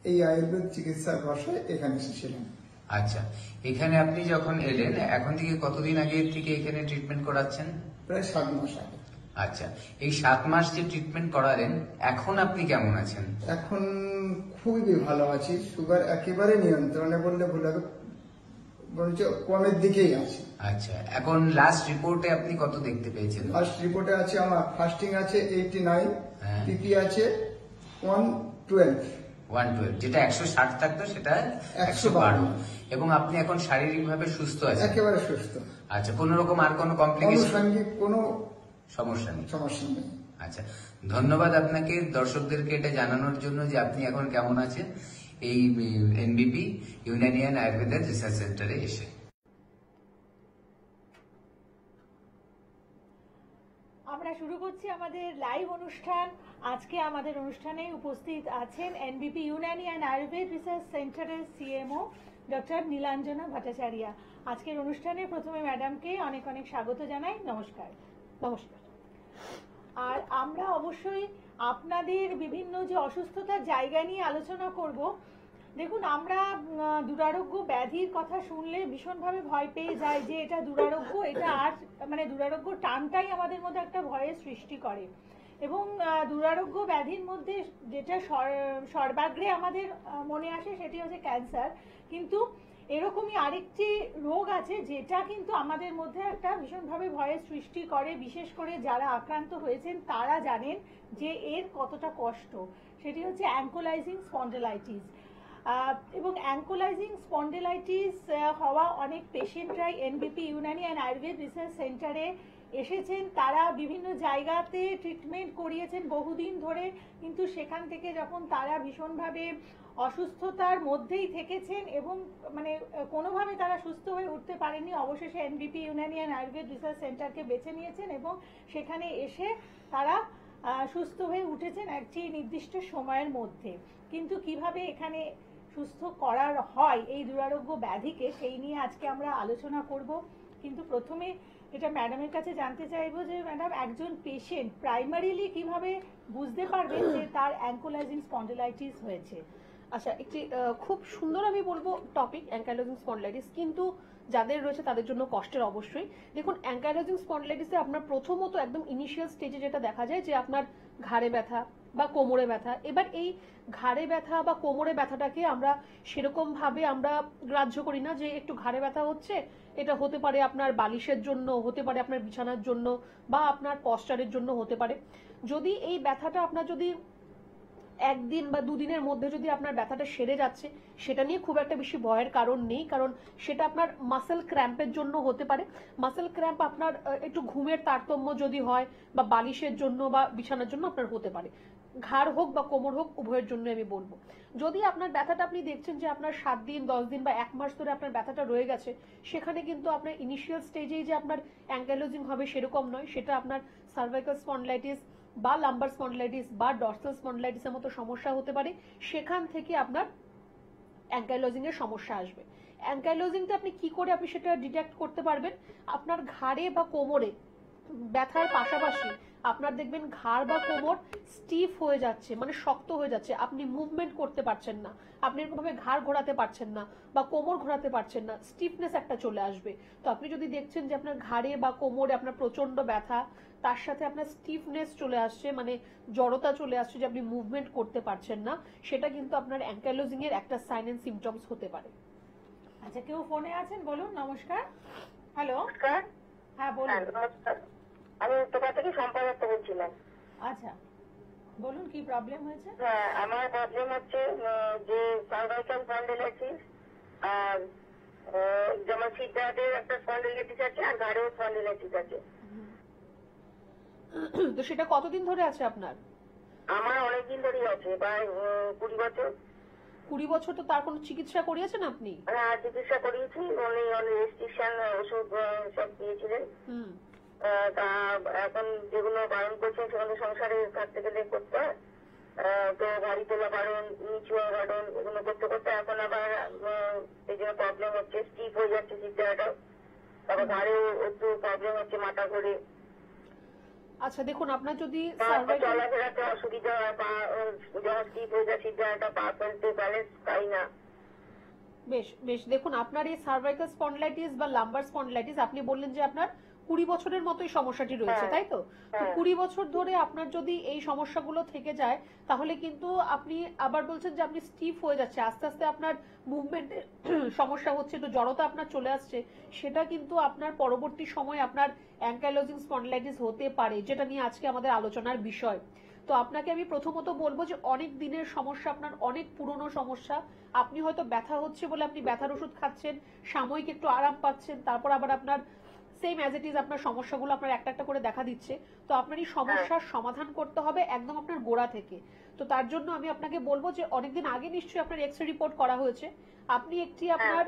এই আয়ুর্বেদ চিকিৎসার ভাষায় এখানে এসেছিলাম। আচ্ছা, এখানে আপনি যখন এলেন, এখন থেকে কতদিন আগে থেকে এখানে ট্রিটমেন্ট করাচ্ছেন? প্রায় 7 মাস আগে। আচ্ছা, এই 7 মাস যে ট্রিটমেন্ট করালেন, এখন আপনি কেমন আছেন? এখন খুবই ভালো আছি, সুগার একেবারে নিয়ন্ত্রণে বললে ভুল হবে, বরঞ্চ কমের দিকেই আছে। আচ্ছা, এখন লাস্ট রিপোর্টে আপনি কত দেখতে পেয়েছেন? লাস্ট রিপোর্টে আছে আমার ফাস্টিং আছে 89, পিপি আছে 112, যেটা 160 থাকতো সেটা 112, এবং আপনি এখন শারীরিকভাবে সুস্থ আছেন? একেবারে সুস্থ। আচ্ছা, কোন রকম আর কোনো কমপ্লিকেশন? কোনো সমস্যা নেই। সমস্যা নেই। আচ্ছা, ধন্যবাদ আপনাকে দর্শকদেরকে এটা জানানোর জন্য যে আপনি এখন কেমন আছেন। এই এনবিপি ইউনানিয়ান আয়ুর্বেদা রিসার্চ সেন্টারে এসে। আমরা শুরু করছি আমাদের লাইভ অনুষ্ঠান। আজকে আমাদের অনুষ্ঠানে উপস্থিত আছেন এনবিপি ইউনানি অ্যান্ড আয়ুর্বেদ রিসার্চ সেন্টারের সিএমও ডক্টর নীলাঞ্জনা ভট্টাচার্য। আজকের অনুষ্ঠানে প্রথমে ম্যাডামকে অনেক অনেক স্বাগত জানাই। নমস্কার। নমস্কার। আর আমরা অবশ্যই আপনাদের বিভিন্ন যে অসুস্থতার জায়গা নিয়ে আলোচনা করব। দেখুন, আমরা দুরারোগ্য ব্যাধির কথা শুনলে ভীষণভাবে ভয় পেয়ে যাই যে এটা দুরারোগ্য, এটা আর মানে দুরারোগ্য টানটাই আমাদের মধ্যে একটা ভয়ের সৃষ্টি করে। এবং দুরারোগ্য ব্যাধির মধ্যে যেটা সর্বাগ্রে আমাদের মনে আসে সেটি হচ্ছে ক্যান্সার। কিন্তু এরকমই আরেকটি রোগ আছে যেটা কিন্তু আমাদের মধ্যে একটা ভীষণভাবে ভয়ের সৃষ্টি করে। বিশেষ করে যারা আক্রান্ত হয়েছেন তারা জানেন যে এর কতটা কষ্ট। সেটি হচ্ছে অ্যাঙ্কোলাইজিং স্পন্ডিলাইটিস। এবং অ্যাঙ্কোলাইজিং স্পন্ডিলাইটিস হওয়া অনেক পেশেন্টরাই NBP Unani and Ayurveda research সেন্টারে এসেছেন। তারা বিভিন্ন জায়গাতে ট্রিটমেন্ট করিয়েছেন বহুদিন ধরে, কিন্তু সেখান থেকে যখন তারা ভীষণভাবে অসুস্থতার মধ্যেই থেকেছেন এবং মানে কোনোভাবে তারা সুস্থ হয়ে উঠতে পারেননি, অবশেষে NBP Unani and Ayurveda research সেন্টারকে বেছে নিয়েছেন এবং সেখানে এসে তারা সুস্থ হয়ে উঠেছেন একটি নির্দিষ্ট সময়ের মধ্যে। কিন্তু কিভাবে এখানে সুস্থ করার হয় এই দুরারোগ্য ব্যাধিকে, সেই নিয়ে আজকে আমরা আলোচনা করব। কিন্তু প্রথমে এটা ম্যাডামের কাছে জানতে চাইবো যে ম্যাডাম, একজন পেশেন্ট প্রাইমারিলি কিভাবে বুঝতে পারবেন যে তার অ্যাঙ্কোলাইজিং স্পন্ডিলাইটিস হয়েছে? আচ্ছা, একটি খুব সুন্দর আমি বলবো টপিক অ্যাঙ্কাইলোজিং স্পন্ডিলাইটিস, কিন্তু যাদের রয়েছে তাদের জন্য কষ্টের অবশ্যই। দেখুন, অ্যাঙ্কাইলোজিং স্পন্ডিলাইটিসে আপনার প্রথমত একদম ইনিশিয়াল স্টেজে যেটা দেখা যায় যে আপনার ঘাড়ে ব্যথা বা কোমরে ব্যথা। এবার এই ঘাড়ে ব্যথা বা কোমরে ব্যথাটাকে আমরা সেরকম ভাবে আমরা গ্রাহ্য করি না যে একটু ঘাড়ে ব্যথা হচ্ছে, এটা হতে পারে আপনার বালিশের জন্য, হতে পারে আপনার বিছানার জন্য বা আপনার পশ্চারের জন্য হতে পারে। যদি এই ব্যথাটা আপনার যদি একদিন বা দুদিনের মধ্যে যদি আপনার ব্যথাটা সেরে যাচ্ছে, সেটা নিয়ে খুব একটা বেশি ভয়ের কারণ নেই, কারণ সেটা আপনার মাসেল ক্র্যাম্পের জন্য হতে পারে। মাসেল ক্র্যাম্প আপনার একটু ঘুমের তারতম্য যদি হয় বা বালিশের জন্য বা বিছানার জন্য আপনার হতে পারে। ঘাড় হোক বা কোমর হোক, উভয়ের জন্য আমি বলবো। যদি আপনার ব্যথাটা আপনি দেখছেন যে আপনার 7 দিন 10 দিন বা 1 মাস ধরে আপনার ব্যথাটা রয়ে গেছে, সেখানে কিন্তু আপনার ইনিশিয়াল স্টেজেই যে আপনার অ্যাঙ্কাইলোজিং হবে সেরকম নয়। সেটা আপনার সার্ভাইকাল স্পন্ডিলাইটিস বা লাম্বার স্পন্ডিলাইটিস বা ডর্সাল স্পন্ডিলাইটিসের মতো সমস্যা হতে পারে। সেখান থেকে আপনার অ্যাঙ্কাইলোজিং এর সমস্যা আসবে। অ্যাঙ্কাইলোজিংটা আপনি কি করে আপনি সেটা ডিটেক্ট করতে পারবেন? আপনার ঘাড়ে বা কোমরে ব্যথার পাশাপাশি আপনার দেখবেন ঘাড় বা কোমর স্টিফ হয়ে যাচ্ছে, মানে শক্ত হয়ে যাচ্ছে, আপনি মুভমেন্ট করতে পারছেন না, আপনি এরকমভাবে ঘাড় ঘোরাতে পারছেন না বা কোমর ঘোরাতে পারছেন না, স্টিফনেস একটা চলে আসবে। তো আপনি যদি দেখছেন যে আপনার ঘাড়ে বা কোমরে আপনার প্রচন্ড ব্যথা, তার সাথে আপনার স্টিফনেস চলে আসছে, মানে জড়তা চলে আসছে, যে আপনি মুভমেন্ট করতে পারছেন না, সেটা কিন্তু আপনার অ্যাঙ্কাইলোজিং এর একটা সাইন এন্ড সিমটমস হতে পারে। আচ্ছা, কেউ ফোনে আছেন, বলুন। নমস্কার। হ্যালো। হ্যাঁ, বলুন। আমি উত্তরপাড়া থেকে সম্পাদক বলছিলাম। আচ্ছা, বলুন কি প্রবলেম হয়েছে? হ্যাঁ, আমার প্রবলেম হচ্ছে যে সার্ভাইকাল স্পন্ডিলাইটিস, আর যেমন সিদ্ধার্থের একটা স্পন্ডিলাইটিস আছে আর ঘাড়েও স্পন্ডিলাইটিস আছে। তো সেটা কতদিন ধরে আছে আপনার? আমার অনেকদিন ধরেই আছে, প্রায় 20 বছর। 20 বছর? তো তার কোনো চিকিৎসা করিয়েছেন আপনি? হ্যাঁ, চিকিৎসা করিয়েছি, উনি রেস্ট্রিকশন ওষুধ সব দিয়েছিলেন। তা এখন যেগুলো বারণ করছেন সেগুলো সংসারে থাকতে গেলে করতে হয়, তো গাড়ি তোলা বারণ, নিচু বারণ, এগুলো করতে করতে এখন আবার এই জন্য প্রবলেম হচ্ছে, স্টিফ হয়ে যাচ্ছে সিদ্ধাটাও, তারপর ঘাড়েও একটু প্রবলেম হচ্ছে, মাথা ঘুরে। আচ্ছা, দেখুন, আপনার যদি চলাফেরাতে অসুবিধা হয়, পা যখন স্টিফ হয়ে যায় সিদ্ধাটা, পা ফেলতে ব্যালেন্স পাই না। বেশ বেশ, দেখুন, আপনার এই সার্ভাইকাল স্পন্ডিলাইটিস বা লাম্বার স্পন্ডিলাইটিস, আপনি বললেন যে আপনার 20 বছরের মতোই সমস্যাটি রয়েছে, তাই তো? তো 20 বছর ধরে আপনার যদি এই সমস্যাগুলো থেকে যায়, তাহলে কিন্তু আপনি আবার বলছেন যে আপনি স্টিফ হয়ে যাচ্ছে, আস্তে আস্তে আপনার মুভমেন্টের সমস্যা হচ্ছে, তো জড়তা আপনার চলে আসছে, সেটা কিন্তু আপনার পরবর্তী সময় আপনার অ্যাঙ্কাইলোজিং স্পন্ডিলাইটিস হতে পারে, যেটা নিয়ে আজকে আমাদের আলোচনার বিষয়। তো আপনাকে আমি প্রথমত বলবো যে অনেক দিনের সমস্যা, আপনার অনেক পুরনো সমস্যা। আপনি হয়তো ব্যথা হচ্ছে বলে আপনি ব্যথার ওষুধ খাচ্ছেন, সাময়িক একটু আরাম পাচ্ছেন, তারপর আবার আপনার সেম অ্যাজ ইট ইজ আপনার সমস্যাগুলো আপনার একটা একটা করে দেখা দিচ্ছে। তো আপনার এই সমস্যার সমাধান করতে হবে একদম আপনার গোড়া থেকে। তো তার জন্য আমি আপনাকে বলবো যে অনেকদিন আগে নিশ্চয়ই আপনার এক্সরে রিপোর্ট করা হয়েছে, আপনি একটি আপনার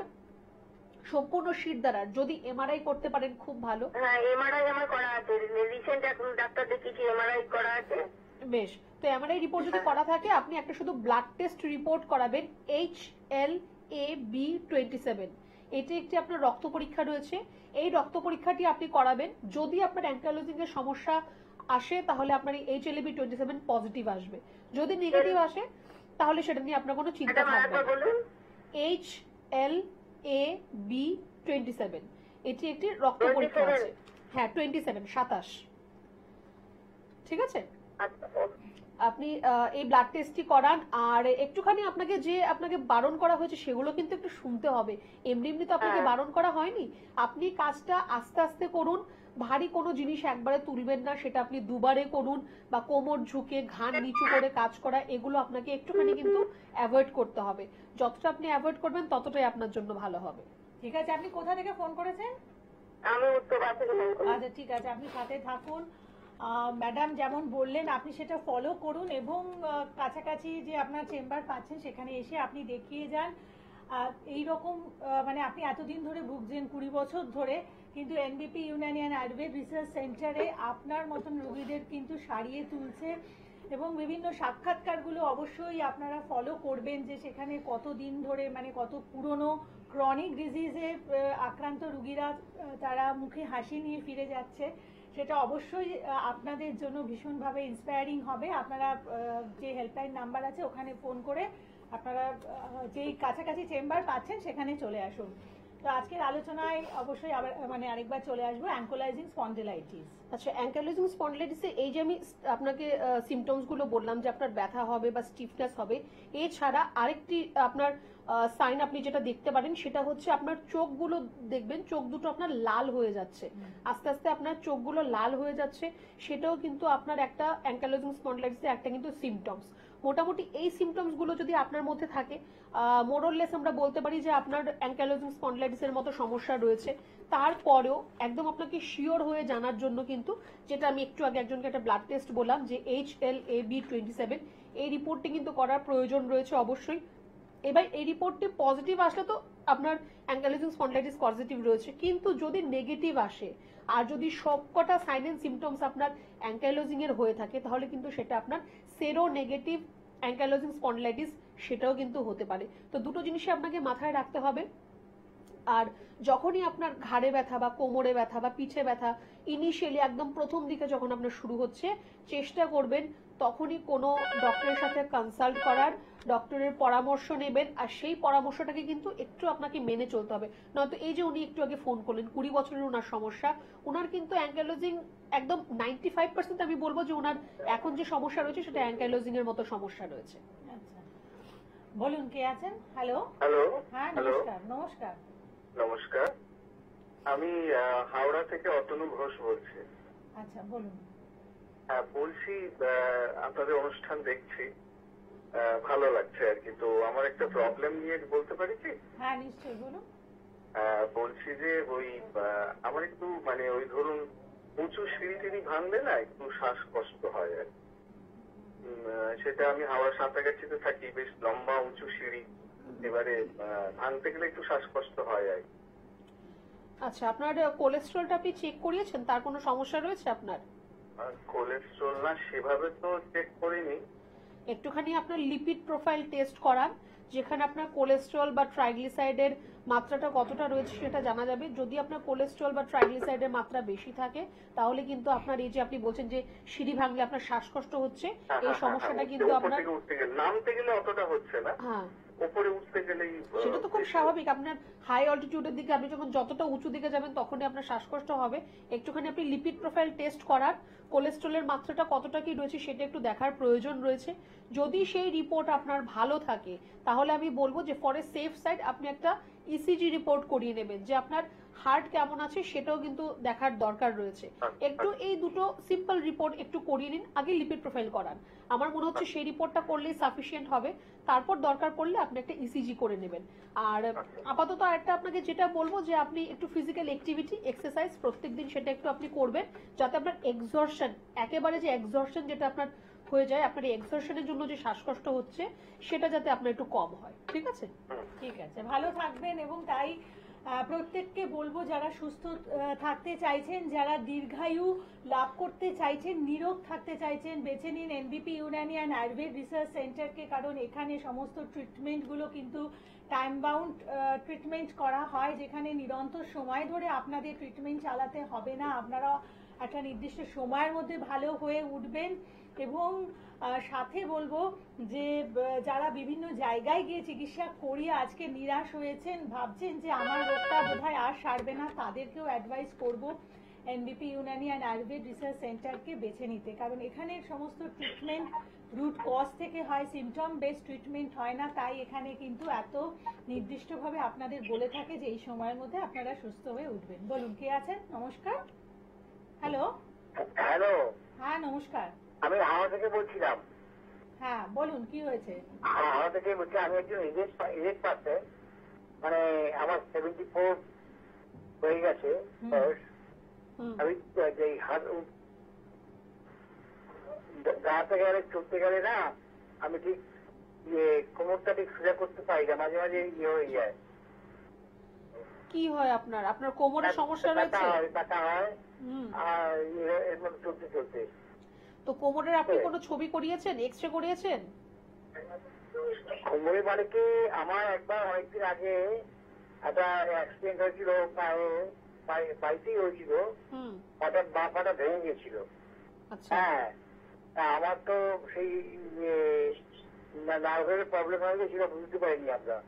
সম্পূর্ণ শীট দ্বারা যদি এমআরআই করতে পারেন খুব ভালো। হ্যাঁ, এমআরআই আমার করা আছে, রিসেন্ট এখন ডাক্তার দেখিয়েছি, এমআরআই করা আছে। বেশ, তো এমআরআই রিপোর্ট যদি করা থাকে আপনি একটা শুধু ব্লাড টেস্ট রিপোর্ট করাবেন HLA-B27। এটি একটি আপনার রক্ত পরীক্ষা রয়েছে, এই রক্ত পরীক্ষাটি আপনি করাবেন। যদি আপনার অ্যাঙ্কাইলোজিং এর সমস্যা আসে তাহলে আপনার এই HLA-B27 পজিটিভ আসবে, যদি নেগেটিভ আসে তাহলে সেটা নিয়ে আপনার কোনো চিন্তা থাকবে না। HLA-B27 এটি একটি রক্ত পরীক্ষা আছে। হ্যাঁ 27 ঠিক আছে, আপনি এই ব্লাড টেস্টটি করান। আর একটুখানি আপনাকে যে আপনাকে বারণ করা হয়েছে সেগুলো কিন্তু একটু শুনতে হবে, এমনি এমনি তো আপনাকে বারণ করা হয়নি। আপনি কাজটা আস্তে আস্তে করুন, ভারী কোনো জিনিস একবারে তুলবেন না, সেটা আপনি দুবারে করুন, বা কোমর ঝুঁকে ঘাড় নিচু করে কাজ করা, এগুলো আপনাকে একটুখানি কিন্তু অ্যাভয়েড করতে হবে। যতটা আপনি অ্যাভয়েড করবেন ততটাই আপনার জন্য ভালো হবে। ঠিক আছে, আপনি কোথা থেকে ফোন করেছেন? আমি উত্তরপাড়া থেকে ফোন করেছি। আচ্ছা ঠিক আছে, আপনি সাথে থাকুন। ম্যাডাম যেমন বললেন আপনি সেটা ফলো করুন, এবং কাছাকাছি যে আপনার চেম্বার পাচ্ছেন সেখানে এসে আপনি দেখিয়ে যান। এইরকম মানে আপনি এতদিন ধরে ভুগছেন 20 বছর ধরে, কিন্তু এনবিপি ইউনানি অ্যান্ড আয়ুর্বেদ রিসার্চ সেন্টারে আপনার মতন রোগীদের কিন্তু সারিয়ে তুলছে। এবং বিভিন্ন সাক্ষাৎকারগুলো অবশ্যই আপনারা ফলো করবেন, যে সেখানে কতদিন ধরে মানে কত পুরনো ক্রনিক ডিজিজে আক্রান্ত রোগীরা তারা মুখে হাসি নিয়ে ফিরে যাচ্ছে, সেটা অবশ্যই আপনাদের জন্য ভীষণভাবে ইন্সপায়ারিং হবে। আপনারা যে হেল্পলাইন নাম্বার আছে ওখানে ফোন করে আপনারা যেই কাছাকাছি চেম্বার পাচ্ছেন সেখানে চলে আসুন। তো আজকের আলোচনায় অবশ্যই আবার মানে আরেকবার চলে আসবো, অ্যাঙ্কোলাইজিং স্পন্ডিলাইটিস। আচ্ছা, অ্যাঙ্কাইলোজিং স্পন্ডিলাইটিসে এই যে আমি আপনাকে সিমটমস গুলো বললাম যে আপনার ব্যথা হবে বা স্টিফনেস হবে, এছাড়া আরেকটি আপনার সাইন আপনি যেটা দেখতে পারেন সেটা হচ্ছে আপনার চোখগুলো দেখবেন, চোখ দুটো আপনার লাল হয়ে যাচ্ছে, আস্তে আস্তে আপনার চোখগুলো লাল হয়ে যাচ্ছে, সেটাও কিন্তু আপনার একটা অ্যাঙ্কাইলোজিং স্পন্ডিলাইটিসের একটা কিন্তু সিমটমস। মোটামুটি এই সিমটমস গুলো যদি আপনার মধ্যে থাকে, মোরলেস আমরা বলতে পারি যে আপনার অ্যাঙ্কাইলোজিং স্পন্ডিলাইটিসের মতো সমস্যা রয়েছে। তারপরেও একদম আপনাকে শিওর হয়ে জানার জন্য কিন্তু, যেটা আমি একটু আগে একজনকে একটা ব্লাড টেস্ট বললাম যে HLA-B27, এই রিপোর্টটি কিন্তু করার প্রয়োজন রয়েছে অবশ্যই। এবার এই রিপোর্টটি পজিটিভ আসলে তো আপনার অ্যাঙ্কাইলোজিং স্পন্ডিলাইটিস পজিটিভ রয়েছে, কিন্তু যদি নেগেটিভ আসে আর যদি সবকটা সাইন এন্ড সিমটমস আপনার অ্যাঙ্কাইলোজিং এর হয়ে থাকে তাহলে কিন্তু সেটা আপনার সেরো নেগেটিভ অ্যাঙ্কাইলোজিং স্পন্ডিলাইটিস সেটাও কিন্তু হতে পারে। তো দুটো জিনিসই আপনাকে মাথায় রাখতে হবে। আর যখনই আপনার ঘাড়ে ব্যথা বা কোমরে ব্যথা বা পিঠে ব্যথা ইনিশিয়ালি একদম প্রথম দিকে যখন আপনার শুরু হচ্ছে, চেষ্টা করবেন তখনই কোনো ডক্টরের সাথে কনসাল্ট করার, ডক্টরের পরামর্শ নেবেন। আর সেই পরামর্শটাকে কিন্তু একটু আপনাকে মেনে চলতে হবে, নয়তো এই যে উনি একটু আগে ফোন করলেন 20 বছরের ওনার সমস্যা, ওনার কিন্তু অ্যাঙ্কাইলোজিং একদম 95% আমি বলবো যে ওনার এখন যে সমস্যা রয়েছে সেটা অ্যাঙ্কাইলোজিং এর মতো সমস্যা রয়েছে। আচ্ছা বলুন, কে আছেন? হ্যালো। হ্যালো। হ্যাঁ হ্যালো। নমস্কার। নমস্কার। নমস্কার, আমি হাওড়া থেকে অতনু ঘোষ বলছি। আচ্ছা বলুন। হ্যাঁ বলছি, আপনাদের অনুষ্ঠান দেখছি, ভালো লাগছে আর কি। তো আমার একটা প্রবলেম নিয়ে বলতে পারি কি? হ্যাঁ নিশ্চয়ই বলুন। বলছি যে ওই আমার একটু মানে ওই ধরুন উঁচু সিঁড়ি টিড়ি ভাঙলে না একটু শ্বাসকষ্ট হয় আর কি। সেটা আমি হাওড়া সাঁতরাগাছিতে থাকি, বেশ লম্বা উঁচু সিঁড়ি, এবারে ভাঙতে গেলে একটু শ্বাসকষ্ট হয় আর কি। আচ্ছা, আপনার কোলেস্ট্রলটা আপনি চেক করিয়েছেন? তার কোনো সমস্যা রয়েছে আপনার? কোলেস্ট্রল না সেভাবে তো চেক করিনি। একটুখানি আপনার লিপিড প্রোফাইল টেস্ট করান, যেখানে আপনার কোলেস্ট্রল বা ট্রাইগ্লিসাইডের মাত্রাটা কতটা রয়েছে সেটা জানা যাবে। যদি আপনার কোলেস্ট্রল বা ট্রাইগ্লিসাইডের মাত্রা বেশি থাকে তাহলে কিন্তু আপনার এই যে আপনি বলছেন যে সিঁড়ি ভাঙলে আপনার শ্বাসকষ্ট হচ্ছে, এই সমস্যাটা কিন্তু আপনার নামতে গেলে অতটা হচ্ছে না, হ্যাঁ উপরে উঠতে গেলেই সেটা তো খুব স্বাভাবিক। আপনার হাই অল্টিটিউডের দিকে আপনি যখন যতটা উঁচু দিকে যাবেন তখনই আপনার শ্বাসকষ্ট হবে। একটুখানি আপনি লিপিড প্রোফাইল টেস্ট করার, কোলেস্ট্রলের মাত্রাটা কতটা কি রয়েছে সেটা একটু দেখার প্রয়োজন রয়েছে। যদি সেই রিপোর্ট আপনার ভালো থাকে তাহলে আমি বলবো যে ফর এ সেফ সাইড আপনি একটা ইসিজি রিপোর্ট করিয়ে নেবেন, যে আপনার হার্ট কেমন আছে সেটাও কিন্তু দেখার দরকার রয়েছে। একটু এই দুটো সিম্পল রিপোর্ট একটু করিয়ে নিন, আগে লিপিড প্রোফাইল করান। আমার মনে হচ্ছে সেই রিপোর্টটা করলেই সাফিসিয়েন্ট হবে, তারপর দরকার পড়লে আপনি একটা ইসিজি করে নেবেন। আর আপাতত একটা আপনাকে যেটা বলবো যে আপনি একটু ফিজিক্যাল অ্যাক্টিভিটি এক্সারসাইজ প্রত্যেকদিন সেটা একটু আপনি করবেন, যাতে আপনার এক্সজর্শন, একেবারে যে এক্সজর্শন যেটা আপনার হয়ে যায়, আপনার এই এক্সজর্শনের জন্য যে শ্বাসকষ্ট হচ্ছে সেটা যাতে আপনার একটু কম হয়। ঠিক আছে? ঠিক আছে, ভালো থাকবেন। এবং তাই প্রত্যেককে বলবো যারা সুস্থ থাকতে চাইছেন, যারা দীর্ঘায়ু লাভ করতে চাইছেন, নীরোগ থাকতে চাইছেন, বেছে নিন NBP Unani and Ayurveda research সেন্টারকে। কারণ এখানে সমস্ত ট্রিটমেন্টগুলো কিন্তু টাইম বাউন্ড ট্রিটমেন্ট করা হয়, যেখানে নিরন্তর সময় ধরে আপনাদের ট্রিটমেন্ট চালাতে হবে না। আপনারা একটা নির্দিষ্ট সময়ের মধ্যে ভালো হয়ে উঠবেন। এবং সাথে বলবো যে যারা বিভিন্ন জায়গায় গিয়ে চিকিৎসা করিয়ে আজকে নিরাশ হয়েছেন, ভাবছেন যে আমার রোগটা বোধহয় আর সারবে না, তাদেরকেও অ্যাডভাইস করব NBP Unani and Ayurveda research সেন্টারকে বেছে নিতে। কারণ এখানে সমস্ত ট্রিটমেন্ট রুট কজ থেকে হয়, সিমটম বেসড ট্রিটমেন্ট হয় না। তাই এখানে কিন্তু এত নির্দিষ্টভাবে আপনাদের বলে থাকে যে এই সময়ের মধ্যে আপনারা সুস্থ হয়ে উঠবেন। বলুন কে আছেন? নমস্কার। হ্যালো। হ্যালো। হ্যাঁ নমস্কার। আমি হাওড়া থেকে বলছিলাম। হ্যাঁ বলুন কি হয়েছে? হাওড়া থেকে বলছি, আমি একজন এজেড পার্সন, মানে আমার 74 হয়ে গেছে। আমি দাঁড়াতে গেলে চলতে গেলে না আমি ঠিক কোমরটা ঠিক সোজা করতে পারি না, মাঝে মাঝে ইয়ে হয়ে যায়। কি হয় আপনার? আপনার কোমরের সমস্যা রয়েছে? ব্যথা হয় আর এরকম চলতে চলতে। তো কোমরের আপনি কোনো ছবি করিয়েছেন, এক্সরে করিয়েছেন? কোমরে মানে কি আমার একবার অনেকদিন আগে একটা অ্যাক্সিডেন্ট হয়েছিল, বাইকেই হয়েছিল, বাঁ পাটা ভেঙে গিয়েছিল। হ্যাঁ, আমার তো সেই নার্ভের প্রবলেম হয়ে গেছিল, বুঝতে পারিনি আমরা।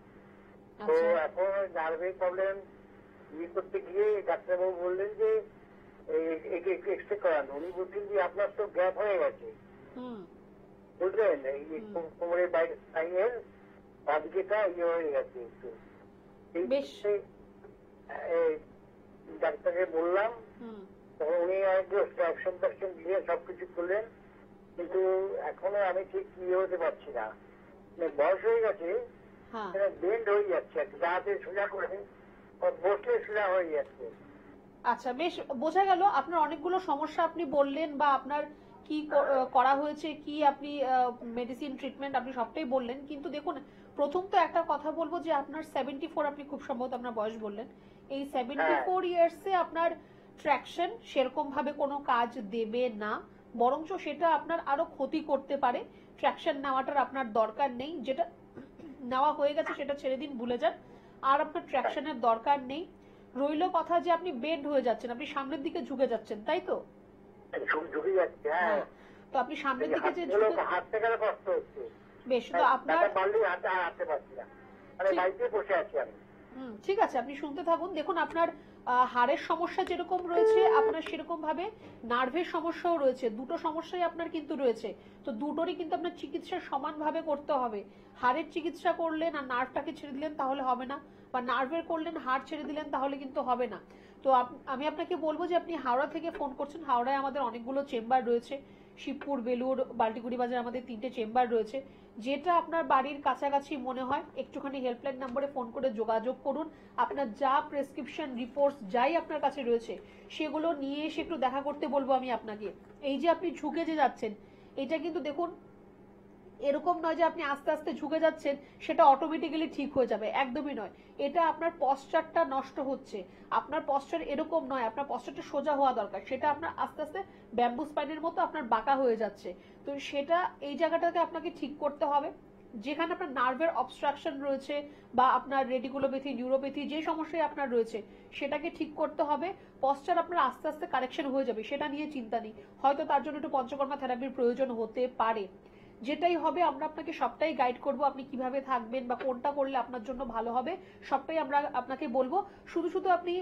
তো এখন নার্ভের প্রবলেম ইয়ে করতে গিয়ে ডাক্তারবাবু বললেন যে একে একটু এক্সরে করান। উনি বলছেন যে আপনার তো গ্যাপ হয়ে গেছে, বুঝলেন, এই কোমরের বাইরে সাইনের বাদিকেটা ইয়ে হয়ে গেছে একটু। ডাক্তারকে বললাম, তখন উনি একটু অ্যাকশন ট্যাকশন দিয়ে সবকিছু করলেন, কিন্তু এখনো আমি ঠিক ইয়ে হতে পারছি না। বয়স হয়ে গেছে, বেন্ড হয়ে যাচ্ছে, দাঁড়াতে সোজা করে বসলে সোজা হয়ে যাচ্ছে। আচ্ছা, বেশ বোঝা গেল আপনার অনেকগুলো সমস্যা আপনি বললেন, বা আপনার কি করা হয়েছে, কি আপনি মেডিসিন ট্রিটমেন্ট আপনি সবটাই বললেন। কিন্তু দেখুন, প্রথম তো একটা কথা বলবো যে আপনার 74, আপনি খুব সম্ভবত আপনার বয়স বললেন, এই 74 ইয়ার্সে আপনার ট্র্যাকশন সেরকম ভাবে কোনো কাজ দেবে না, বরঞ্চ সেটা আপনার আরো ক্ষতি করতে পারে। ট্র্যাকশন নেওয়াটার আপনার দরকার নেই, যেটা নেওয়া হয়ে গেছে সেটা ছেড়ে দিন, ভুলে যান, আর আপনার ট্র্যাকশনের দরকার নেই। রইল কথা যে আপনি বেন্ড হয়ে যাচ্ছেন, আপনি সামনের দিকে ঝুঁকে যাচ্ছেন, তাই তো? তো আপনি সামনের দিকে যে বেশ, তো আপনার ঠিক আছে, আপনি শুনতে থাকুন। দেখুন, আপনার হাড়ের সমস্যা যেরকম রয়েছে, আপনার সেরকম ভাবে নার্ভের সমস্যাও রয়েছে, দুটো সমস্যাই আপনার কিন্তু রয়েছে। তো দুটোরই কিন্তু আপনার চিকিৎসা সমানভাবে করতে হবে। হাড়ের চিকিৎসা করলেন আর নার্ভটাকে ছেড়ে দিলেন তাহলে হবে না, বা নার্ভের করলেন হাড় ছেড়ে দিলেন তাহলে কিন্তু হবে না। তো আমি আপনাকে বলবো যে আপনি হাওড়া থেকে ফোন করছেন, হাওড়ায় আমাদের অনেকগুলো চেম্বার রয়েছে, শিবপুর, বেলুর, বাল্টিগুড়ি বাজার আমাদের 3টে চেম্বার রয়েছে। যেটা আপনার বাড়ির কাছাকাছি মনে হয় একটুখানি হেল্পলাইন নম্বরে ফোন করে যোগাযোগ করুন। আপনার যা প্রেসক্রিপশন রিপোর্টস যাই আপনার কাছে রয়েছে সেগুলো নিয়ে এসে একটু দেখা করতে বলবো আমি আপনাকে। এই যে আপনি ঝুঁকে যে যাচ্ছেন, এটা কিন্তু দেখুন এরকম নয় যে আপনি আস্তে আস্তে ঝুঁকে যাচ্ছেন সেটা অটোমেটিক্যালি ঠিক হয়ে যাবে, একদমই নয়। এটা আপনার পশ্চারটা নষ্ট হচ্ছে, আপনার পশ্চার এরকম নয়, আপনার পশ্চারটা সোজা হওয়া দরকার, সেটা আপনার আস্তে আস্তে ব্যাম্বু স্পাইনের মতো আপনার বাঁকা হয়ে যাচ্ছে। তো সেটা এই জায়গাটাকে আপনাকে ঠিক করতে হবে। যেখানে আপনার নার্ভের অবস্ট্রাকশন রয়েছে বা আপনার রেটিকুলোপ্যাথি, নিউরোপ্যাথি, যে সমস্যায় আপনার রয়েছে সেটাকে ঠিক করতে হবে। পশ্চার আপনার আস্তে আস্তে কারেকশন হয়ে যাবে, সেটা নিয়ে চিন্তা নেই। হয়তো তার জন্য একটু পঞ্চকর্মা থেরাপির প্রয়োজন হতে পারে, যেটাই হবে আমরা আপনাকে সবটাই গাইড করব, আপনি কিভাবে থাকবেন বা কোনটা করলে আপনার জন্য ভালো হবে সবটাই আমরা আপনাকে বলবো। শুধু শুধু আপনি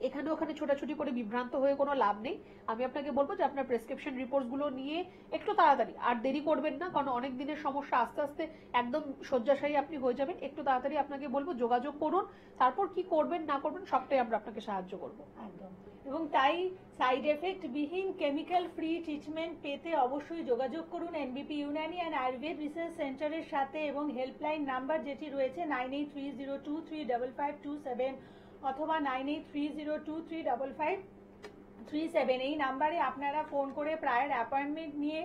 এখানে ওখানে ছোটাছুটি করে বিভ্রান্ত হয়ে কোনো লাভ নেই। আমি আপনাকে বলবো যে আপনার প্রেসক্রিপশন রিপোর্টস গুলো নিয়ে একটু তাড়াতাড়ি, আর দেরি করবেন না, কারণ অনেক দিনের সমস্যা, আস্তে আস্তে একদম শয্যাশায়ী আপনি হয়ে যাবেন। একটু তাড়াতাড়ি আপনাকে বলবো যোগাযোগ করুন, তারপর কি করবেন না করবেন সবটাই আমরা আপনাকে সাহায্য করবো। একদম। এবং তাই সাইড এফেক্ট বিহীন কেমিক্যাল ফ্রি ট্রিটমেন্ট পেতে অবশ্যই যোগাযোগ করুন এনবিপি ইউনানি অ্যান্ড আয়ুর্বেদ রিসার্চ সেন্টারের সাথে, এবং হেল্পলাইন নাম্বার যেটি রয়েছে 9830235527 অথবা 9830235537, এই নাম্বারে আপনারা ফোন করে প্রায়র অ্যাপয়েন্টমেন্ট নিয়ে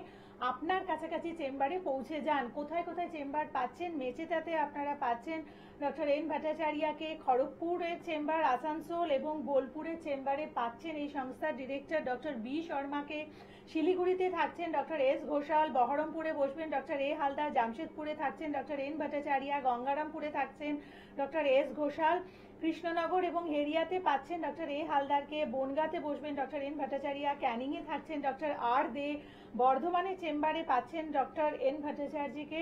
আপনার কাছাকাছি চেম্বারে পৌঁছে যান। কোথায় কোথায় চেম্বার পাচ্ছেন? মেচেদাতে আপনারা পাচ্ছেন ডক্টর এন ভট্টাচার্যকে, খড়গপুরের চেম্বার, আসানসোল এবং বোলপুরের চেম্বারে পাচ্ছেন এই সংস্থার ডিরেক্টর ডক্টর বি শর্মাকে, শিলিগুড়িতে থাকছেন ডক্টর এস ঘোষাল, বহরমপুরে বসবেন ডক্টর এ হালদার, জামশেদপুরে থাকছেন ডক্টর এন ভট্টাচার্য, গঙ্গারামপুরে থাকছেন ডক্টর এস ঘোষাল, কৃষ্ণনগর এবং হেরিয়াতে পাচ্ছেন ডক্টর এ হালদারকে, বনগাঁতে বসবেন ডক্টর এন ভট্টাচার্য, ক্যানিংয়ে থাকছেন ডক্টর আর দে, বর্ধমানের চেম্বারে পাচ্ছেন ডক্টর এন ভট্টাচার্যকে,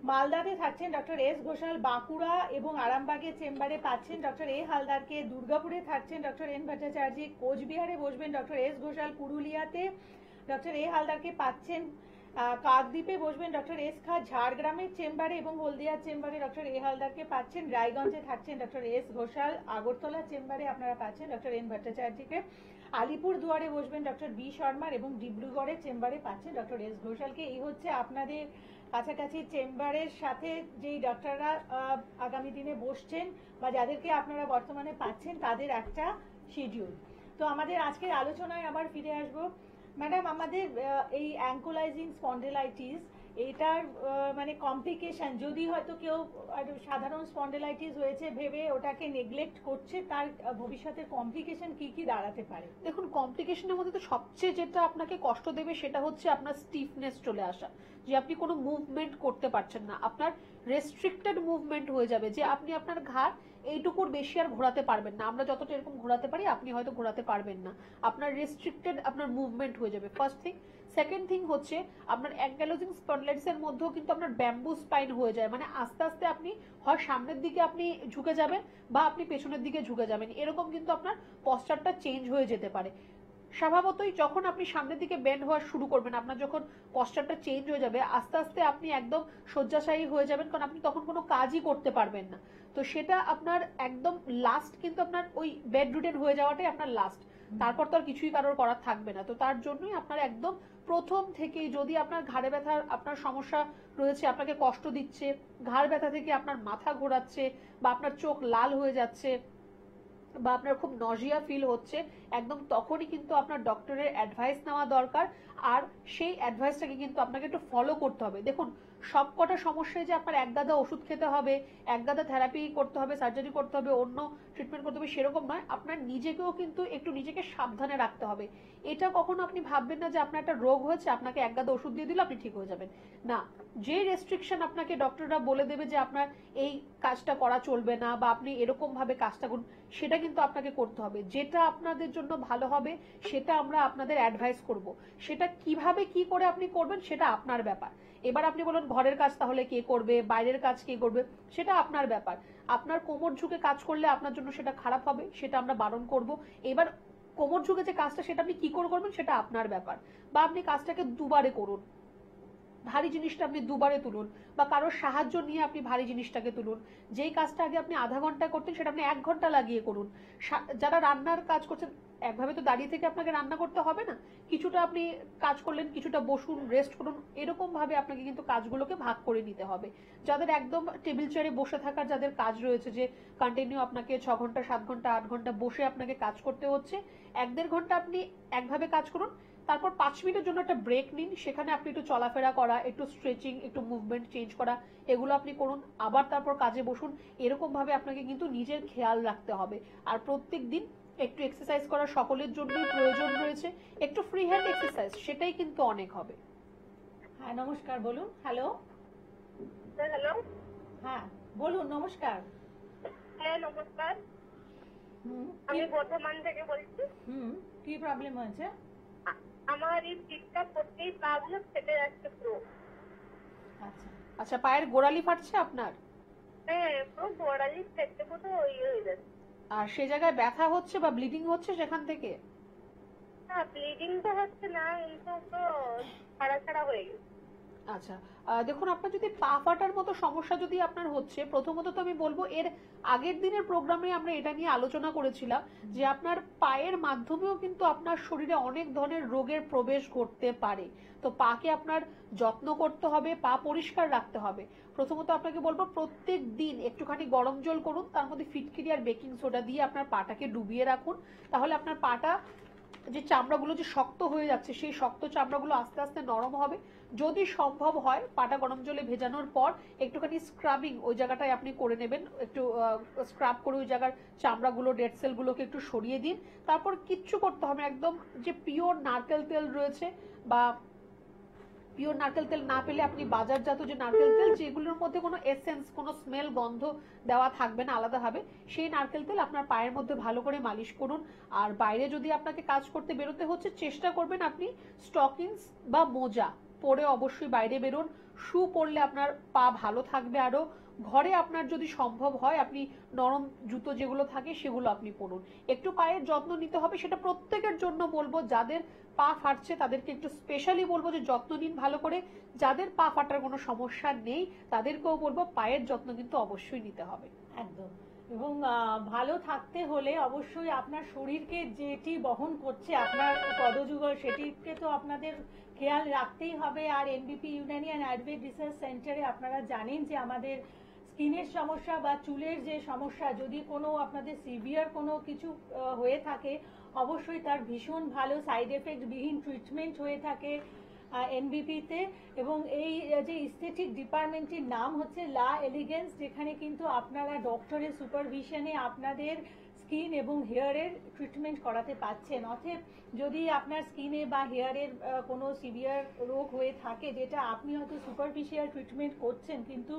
মালদাতে থাকছেন ডক্টর এস ঘোষাল, বাঁকুড়া এবং আরামবাগের চেম্বারে পাচ্ছেন ডক্টর এ হালদারকে, দুর্গাপুরে থাকছেন ডক্টর এন ভট্টাচার্য, কোচবিহারে বসবেন ডক্টর এস ঘোষাল, পুরুলিয়াতে ডক্টর এ হালদারকে পাচ্ছেন, কাকদ্বীপে বসবেন ডক্টর এস খা, ঝাড়গ্রামের চেম্বারে এবং হলদিয়ার চেম্বারে ডক্টর এ হালদারকে পাচ্ছেন, রায়গঞ্জে থাকছেন ডক্টর এস ঘোষাল, আগরতলা চেম্বারে আপনারা পাচ্ছেন ডক্টর এন ভট্টাচার্যকে, আলিপুর দুয়ারে বসবেন ডক্টর বি শর্মার এবং ডিব্রুগড়ের চেম্বারে পাচ্ছেন ডক্টর এস ঘোষালকে। এই হচ্ছে আপনাদের কাছাকাছি চেম্বারের সাথে যেই ডক্টররা আগামী দিনে বসছেন বা যাদেরকে আপনারা বর্তমানে পাচ্ছেন তাদের একটা শিডিউল। তো আমাদের আজকের আলোচনায় আবার ফিরে আসবো। ম্যাডাম, আমাদের এই অ্যাঙ্কোলাইজিং স্পন্ডিলাইটিস, এটার মানে কমপ্লিকেশন, যদি হয়তো কেউ সাধারণ স্পন্ডিলাইটিস হয়েছে ভেবে ওটাকে নেগলেক্ট করছে, তার ভবিষ্যতের কমপ্লিকেশন কি কি দাঁড়াতে পারে? দেখুন, কমপ্লিকেশনের মধ্যে তো সবচেয়ে যেটা আপনাকে কষ্ট দেবে সেটা হচ্ছে আপনার স্টিফনেস চলে আসা, যে আপনি কোনো মুভমেন্ট করতে পারছেন না, আপনার রেস্ট্রিক্টেড মুভমেন্ট হয়ে যাবে, যে আপনি আপনার ঘাড় এইটুকুর বেশি আর ঘোরাতে পারবেন না। আমরা যতটা এরকম ঘোরাতে পারি আপনি হয়তো ঘোরাতে পারবেন না, আপনার রেস্ট্রিক্টেড আপনার মুভমেন্ট হয়ে যাবে, ফার্স্ট থিং। সেকেন্ড থিং হচ্ছে আপনার অ্যাঙ্কাইলোজিং স্পন্ডিলাইটিসের মধ্যেও কিন্তু আপনার ব্যাম্বু স্পাইন হয়ে যায়, মানে আস্তে আস্তে আপনি হয় সামনের দিকে আপনি ঝুঁকে যাবেন বা আপনি পেছনের দিকে ঝুঁকে যাবেন, এরকম কিন্তু আপনার পশ্চারটা চেঞ্জ হয়ে যেতে পারে। স্বভাবতই যখন আপনি সামনের দিকে বেন্ড হওয়া শুরু করবেন, আপনার যখন পশ্চারটা চেঞ্জ হয়ে যাবে, আস্তে আস্তে আপনি একদম শয্যাশায়ী হয়ে যাবেন, কারণ আপনি তখন কোনো কাজই করতে পারবেন না। তো সেটা আপনার একদম লাস্ট, কিন্তু আপনার ওই বেড রিডেন হয়ে যাওয়াটাই আপনার লাস্ট, তারপর তো আর কিছুই কারোর করার থাকবে না। তো তার জন্যই আপনার একদম প্রথম থেকেই, যদি আপনার ঘাড়ে ব্যথার আপনার সমস্যা রয়েছে, আপনাকে কষ্ট দিচ্ছে, ঘাড় ব্যথা থেকে আপনার মাথা ঘোরাচ্ছে বা আপনার চোখ লাল হয়ে যাচ্ছে বা আপনার খুব নজিয়া ফিল হচ্ছে, একদম তখনই কিন্তু আপনার ডক্টরের অ্যাডভাইস নেওয়া দরকার। আর সেই অ্যাডভাইসটাকে কিন্তু আপনাকে একটু ফলো করতে হবে। দেখুন, সবকটা সমস্যায় যে আপনার এক গাদা ওষুধ খেতে হবে, এক গাদা থেরাপি করতে হবে, সার্জারি করতে হবে, অন্য ট্রিটমেন্ট করতে হবে, সেরকম নয়। আপনার নিজেকেও কিন্তু একটু নিজেকে সাবধানে রাখতে হবে। এটা কখনো আপনি ভাববেন না যে আপনার একটা রোগ হয়েছে, আপনাকে এক গাদা ওষুধ দিয়ে দিলে আপনি ঠিক হয়ে যাবেন, না। যে রেস্ট্রিকশন আপনাকে ডক্টররা বলে দেবে যে আপনার এই কাজটা করা চলবে না বা আপনি এরকম ভাবে কাজটা করুন, সেটা কিন্তু আপনাকে করতে হবে। যেটা আপনাদের জন্য ভালো হবে সেটা আমরা আপনাদের অ্যাডভাইস করব। সেটা কিভাবে কি করে আপনি করবেন সেটা আপনার ব্যাপার। এবার আপনি বলুন ঘরের কাজ তাহলে কে করবে, বাইরের কাজ কে করবে, সেটা আপনার ব্যাপার। আপনার কোমর ঝুঁকে কাজ করলে আপনার জন্য সেটা খারাপ হবে, সেটা আমরা বারণ করব। এবার কোমর ঝুঁকে যে কাজটা সেটা আপনি কি করে করবেন সেটা আপনার ব্যাপার। বা আপনি কাজটাকে দুবারে করুন, ভারী জিনিসটা আপনি দুবারে তুলুন, বা কারোর সাহায্য নিয়ে আপনি ভারী জিনিসটাকে তুলুন। যেই কাজটা আগে আপনি আধা ঘন্টা করতেন সেটা আপনি 1 ঘন্টা লাগিয়ে করুন। যারা রান্নার কাজ করছেন, একভাবে তো দাঁড়িয়ে থেকে আপনাকে রান্না করতে হবে না, কিছুটা আপনি কাজ করলেন, কিছুটা বসুন, রেস্ট করুন, এরকম ভাবে আপনাকে কিন্তু কাজগুলোকে ভাগ করে নিতে হবে। যাদের একদম টেবিল চেয়ারে বসে থাকার যাদের কাজ রয়েছে, যে কন্টিনিউ আপনাকে 6 ঘন্টা 7 ঘন্টা 8 ঘন্টা বসে আপনাকে কাজ করতে হচ্ছে, 1-1.5 ঘন্টা আপনি একভাবে কাজ করুন, তারপর 5 মিনিটের জন্য একটা ব্রেক নিন, সেখানে আপনি একটু চলাফেরা করা, একটু স্ট্রেচিং, একটু মুভমেন্ট চেঞ্জ করা, এগুলো আপনি করুন। আবার তারপর কাজে বসুন। এরকম ভাবে আপনাকে কিন্তু নিজের খেয়াল রাখতে হবে। আর প্রত্যেক দিন একটু এক্সারসাইজ করা সকলের জন্যই প্রয়োজন রয়েছে, একটু ফ্রি হ্যান্ড এক্সারসাইজ, সেটাই কিন্তু অনেক হবে। হ্যাঁ, নমস্কার, বলুন। হ্যালো। হ্যালো। হ্যাঁ বলুন, নমস্কার। হ্যাঁ নমস্কার, আমি বর্ধমান থেকে বলছি। কি প্রবলেম হয়েছে? আমার এই পিঠটা করতেই প্রবলেম, ফেটে যাচ্ছে পুরো। আচ্ছা, পায়ের গোড়ালি ফাটছে আপনার? হ্যাঁ, পুরো গোড়ালি ফেটে পুরো ইয়ে হয়ে যাচ্ছে। আর সে জায়গায় ব্যথা হচ্ছে বা ব্লিডিং হচ্ছে সেখান থেকে? না, ব্লিডিং তো হচ্ছে না, কিন্তু তো ছাড়া ছাড়া হয়ে গেছে। আচ্ছা, দেখুন আপনার যদি পা ফাটার মতো সমস্যা যদি আপনার হচ্ছে, প্রথমত তো আমি বলবো এর আগের দিনের প্রোগ্রামে আমরা এটা নিয়ে আলোচনা করেছিলাম যে আপনার পায়ের মাধ্যমেও কিন্তু আপনার শরীরে অনেক ধরনের রোগের প্রবেশ ঘটতে পারে। তো পাকে আপনার যত্ন করতে হবে, পা পরিষ্কার রাখতে হবে। প্রথমত আপনাকে বলবো প্রত্যেক দিন একটুখানি গরম জল করুন, তার মধ্যে ফিটকিরি আর বেকিং সোডা দিয়ে আপনার পাটাকে ডুবিয়ে রাখুন। তাহলে আপনার পাটা যে চামড়াগুলো যে শক্ত হয়ে যাচ্ছে সেই শক্ত চামড়াগুলো আস্তে আস্তে নরম হবে। যদি সম্ভব হয় পাটা গরম জলে ভেজানোর পর একটুখানি স্ক্রাবিং ওই জায়গাটায় আপনি করে নেবেন, একটু স্ক্রাব করে ওই জায়গার চামড়াগুলো ডেড সেলগুলোকে একটু সরিয়ে দিন। তারপর কিচ্ছু করতে হবে, একদম যে পিওর নারকেল তেল রয়েছে বা পিওর নারকেল তেল না পেলে আপনি বাজারজাত যে নারকেল তেল যেগুলোর মধ্যে কোনো এসেন্স, কোনো স্মেল, গন্ধ দেওয়া থাকবে না আলাদাভাবে, সেই নারকেল তেল আপনার পায়ের মধ্যে ভালো করে মালিশ করুন। আর বাইরে যদি আপনাকে কাজ করতে বেরোতে হচ্ছে চেষ্টা করবেন আপনি স্টকিংস বা মোজা পরে অবশ্যই বাইরে বেরোন। শু পরলে আপনার পা ভালো থাকবে। আরো ঘরে আপনার যদি সম্ভব হয় আপনি নরম জুতো যেগুলো থাকে সেগুলো আপনি পরুন। একটু পায়ের যত্ন নিতে হবে, সেটা প্রত্যেকের জন্য বলবো। যাদের পা ফাটছে তাদেরকে একটু স্পেশালি বলবো যে যত্ন নিন ভালো করে। যাদের পা ফাটার কোনো সমস্যা নেই তাদেরকেও বলবো পায়ের যত্ন কিন্তু অবশ্যই নিতে হবে। একদম। এবং ভালো থাকতে হলে অবশ্যই আপনার শরীরকে যেটি বহন করছে আপনার পদযুগল সেটিকে তো আপনাদের খেয়াল রাখতেই হবে। আর NBP Unani and Ayurveda research সেন্টারে আপনারা জানেন যে আমাদের স্কিনের সমস্যা বা চুলের যে সমস্যা, যদি কোনো আপনাদের সিভিয়ার কোনো কিছু হয়ে থাকে অবশ্যই তার ভীষণ ভালো সাইড এফেক্ট বিহীন ট্রিটমেন্ট হয়ে থাকে এনবিপিতে। এবং এই যে ইস্থেটিক ডিপার্টমেন্টের নাম হচ্ছে লা এলিগেন্স, যেখানে কিন্তু আপনারা ডক্টরের সুপারভিশনে আপনাদের স্কিন এবং হেয়ারের ট্রিটমেন্ট করাতে পাচ্ছেন। অতএব যদি আপনার স্কিনে বা হেয়ারের কোনো সিভিয়ার রোগ হয়ে থাকে যেটা আপনি হয়তো সুপারফিশিয়াল ট্রিটমেন্ট করছেন, কিন্তু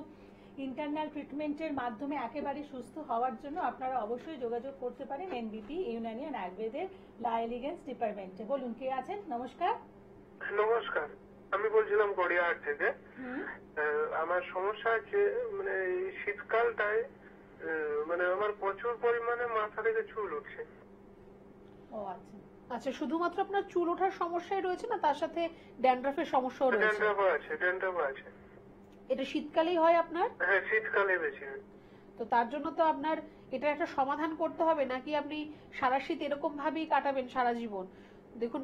ইন্টারনাল ট্রিটমেন্টের মাধ্যমে একেবারে সুস্থ হওয়ার জন্য আপনারা অবশ্যই যোগাযোগ করতে পারেন এনবিপি ইউনানি অ্যান্ড আয়ুর্বেদের লা এলিগেন্স ডিপার্টমেন্টে। বলুন কে আছেন? নমস্কার। নমস্কার, আমি বলছিলাম গড়িয়াহাট থেকে। আমার সমস্যা আছে, মানে এই শীতকালটায় মানে আমার প্রচুর পরিমাণে মাথা থেকে চুল উঠছে। ও আচ্ছা আচ্ছা, শুধুমাত্র আপনার চুল ওঠার সমস্যাই রয়েছে না, তার সাথে ড্যান্ড্রাফের সমস্যাও রয়েছে? ড্যান্ড্রাফ আছে। এটা শীতকালেই হয় আপনার? হ্যাঁ, শীতকালে বেশি। তো তার জন্য তো আপনার এটা একটা সমাধান করতে হবে, নাকি আপনি সারা শীত এরকম ভাবেই কাটাবেন সারা জীবন? দেখুন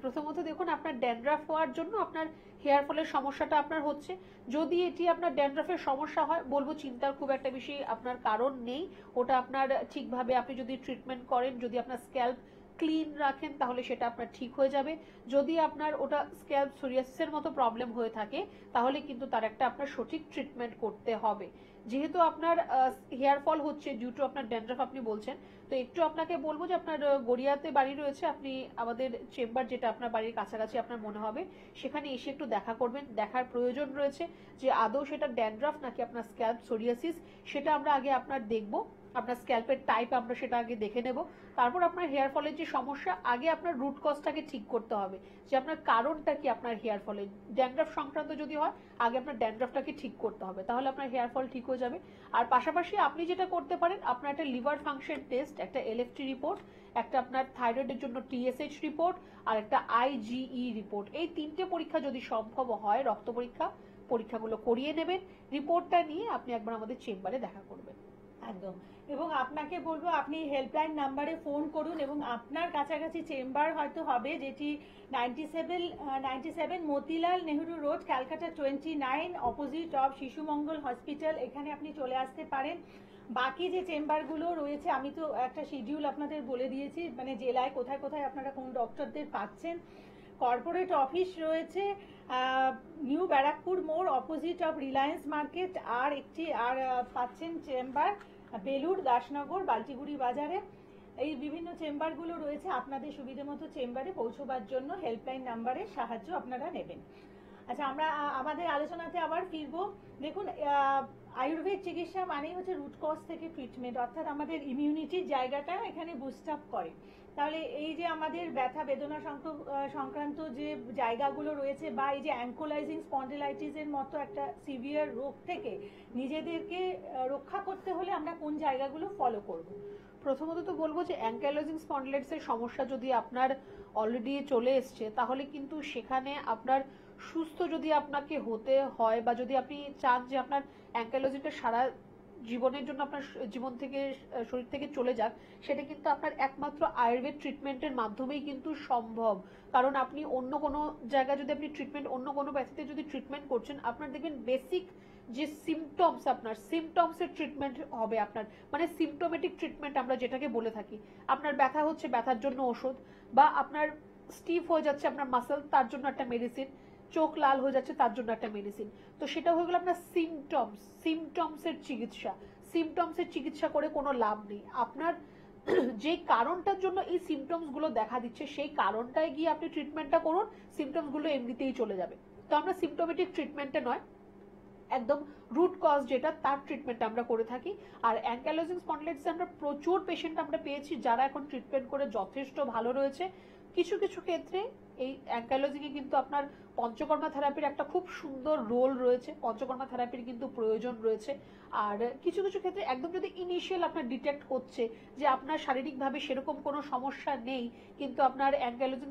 প্রথমত দেখুন আপনার ড্যান্ড্রাফ হওয়ার জন্য আপনার হেয়ার ফলের সমস্যাটা আপনার হচ্ছে। যদি এটি আপনার ড্যান্ড্রাফের সমস্যা হয় বলবো চিন্তার খুব একটা বেশি আপনার কারণ নেই। ওটা আপনার ঠিকভাবে আপনি যদি ট্রিটমেন্ট করেন, যদি আপনার স্ক্যাল্প ক্লিন রাখেন তাহলে সেটা আপনার ঠিক হয়ে যাবে। যদি আপনার ওটা স্ক্যাল্প সোরিয়াসিসের মতো প্রবলেম হয়ে থাকে তাহলে কিন্তু তার একটা আপনার সঠিক ট্রিটমেন্ট করতে হবে। যেহেতু আপনার হেয়ার ফল হচ্ছে ডিউ টু আপনার ড্যান্ড্রাফ আপনি বলছেন, তো একটু আপনাকে বলবো যে আপনার গড়িয়াতে বাড়ি রয়েছে, আপনি আমাদের চেম্বার যেটা আপনার বাড়ির কাছাকাছি আপনার মনে হবে সেখানে এসে একটু দেখা করবেন। দেখার প্রয়োজন রয়েছে যে আদৌ সেটা ড্যান্ড্রাফ নাকি আপনার স্ক্যাল্প সোরিয়াসিস, সেটা আমরা আগে আপনার দেখবো। আপনার স্ক্যাল্পের টাইপ আমরা সেটা আগে দেখে নেব। তারপর আপনার হেয়ার ফলের যে সমস্যা, আগে আপনার রুট কজটাকে ঠিক করতে হবে যে আপনার কারণটা কি আপনার হেয়ার ফলের। ড্যান্ড্রাফ সংক্রান্ত যদি হয় আগে আপনার ড্যান্ড্রাফটাকে ঠিক করতে হবে, তাহলে আপনার হেয়ার ফল ঠিক হয়ে যাবে। আর পাশাপাশি আপনি যেটা করতে পারেন, আপনার একটা লিভার ফাংশন টেস্ট, একটা এলএফটি রিপোর্ট, একটা আপনার থাইরয়েডের জন্য টিএসএইচ রিপোর্ট আর একটা আইজিই রিপোর্ট, এই তিনটে পরীক্ষা যদি সম্ভব হয়, রক্ত পরীক্ষাগুলো করিয়ে নেবেন। রিপোর্টটা নিয়ে আপনি একবার আমাদের চেম্বারে দেখা করবেন। একদম। এবং আপনাকে বলবো আপনি হেল্পলাইন নাম্বারে ফোন করুন এবং আপনার কাছাকাছি চেম্বার হয়তো হবে, যেটি 97 Motilal Nehru road, Calcutta 29, opposite of শিশু মঙ্গল হসপিটাল। এখানে আপনি চলে আসতে পারেন। বাকি যে চেম্বারগুলো রয়েছে আমি তো একটা শিডিউল আপনাদের বলে দিয়েছি, মানে জেলায় কোথায় কোথায় আপনারা কোন ডক্টরদের পাচ্ছেন। কর্পোরেট অফিস রয়েছে নিউ ব্যারাকপুর মোড়, অপোজিট অফ রিলায়েন্স মার্কেট। আর পাচ্ছেন চেম্বার বেলুর, দাসনগর, বালতিগুড়ি বাজারে। এই বিভিন্ন চেম্বারগুলো রয়েছে। আপনাদের সুবিধা মতো চেম্বারে পৌঁছবার জন্য হেল্পলাইন নাম্বারের সাহায্য আপনারা নেবেন। আচ্ছা, আমরা আমাদের আলোচনাতে আবার ফিরবো। দেখুন, আয়ুর্বেদ চিকিৎসা মানেই হচ্ছে রুট কজ থেকে ট্রিটমেন্ট, অর্থাৎ আমাদের ইমিউনিটির জায়গাটা এখানে বুস্ট আপ করে। তাহলে এই যে আমাদের ব্যথা বেদনা সংক্রান্ত যে জায়গাগুলো রয়েছে বা এই যে অ্যাঙ্কোলাইজিং স্পন্ডিলাইটিসের মতো একটা সিভিয়ার রোগ থেকে নিজেদেরকে রক্ষা করতে হলে আমরা কোন জায়গাগুলো ফলো করব? প্রথমত তো বলবো যে অ্যাঙ্কাইলোজিং স্পন্ডিলাইটিসের সমস্যা যদি আপনার অলরেডি চলে এসছে, তাহলে কিন্তু সেখানে আপনার সুস্থ যদি আপনাকে হতে হয় বা যদি আপনি চান যে আপনার অ্যাঙ্কাইলোজিংটা সারা জীবনের জন্য আপনার জীবন থেকে শরীর থেকে চলে যাক, সেটা কিন্তু আপনার একমাত্র আয়ুর্বেদ ট্রিটমেন্টের মাধ্যমেই কিন্তু সম্ভব। কারণ আপনি অন্য কোনো জায়গায় যদি আপনি ট্রিটমেন্ট, অন্য কোনো ব্যক্তিতে যদি ট্রিটমেন্ট করছেন, আপনার দেখবেন বেসিক যে সিমটমস, আপনার সিমটমসের ট্রিটমেন্ট হবে আপনার, মানে সিমটোমেটিক ট্রিটমেন্ট আমরা যেটাকে বলে থাকি। আপনার ব্যথা হচ্ছে, ব্যথার জন্য ওষুধ, বা আপনার স্টিফ হয়ে যাচ্ছে আপনার মাসেল, তার জন্য একটা মেডিসিন, চোখ লাল হয়ে যাচ্ছে তার জন্য একটা মেডিসিন। তো সেটা হয়ে গেল আপনার সিমটমসের চিকিৎসা। সিমটমসের চিকিৎসা করে কোনো লাভ নেই। আপনার যে কারণটার জন্য এই সিমটমস গুলো দেখা দিচ্ছে, সেই কারণটায় গিয়ে আপনি ট্রিটমেন্টটা করুন, সিমটমস গুলো এমনিতেই চলে যাবে। তো আমরা সিমটোমেটিক ট্রিটমেন্টে নয়, একদম রুট কজ যেটা, তার ট্রিটমেন্ট আমরা করে থাকি। আর অ্যাঙ্কাইলোজিং স্পন্ডিলাইটিসে আমরা প্রচুর পেশেন্ট আমরা পেয়েছি যারা এখন ট্রিটমেন্ট করে যথেষ্ট ভালো রয়েছে। কিছু কিছু ক্ষেত্রে এই অ্যাঙ্কাইলোজিং এ কিন্তু আপনার পঞ্চকর্মা থেরাপির একটা খুব সুন্দর রোল রয়েছে, পঞ্চকর্মা থেরাপির কিন্তু প্রয়োজন রয়েছে। আর কিছু কিছু ক্ষেত্রে একদম যদি ইনিশিয়াল আপনার ডিটেক্ট হচ্ছে যে আপনার শারীরিকভাবে সেরকম কোনো সমস্যা নেই, কিন্তু আপনার অ্যাঙ্কাইলোজিং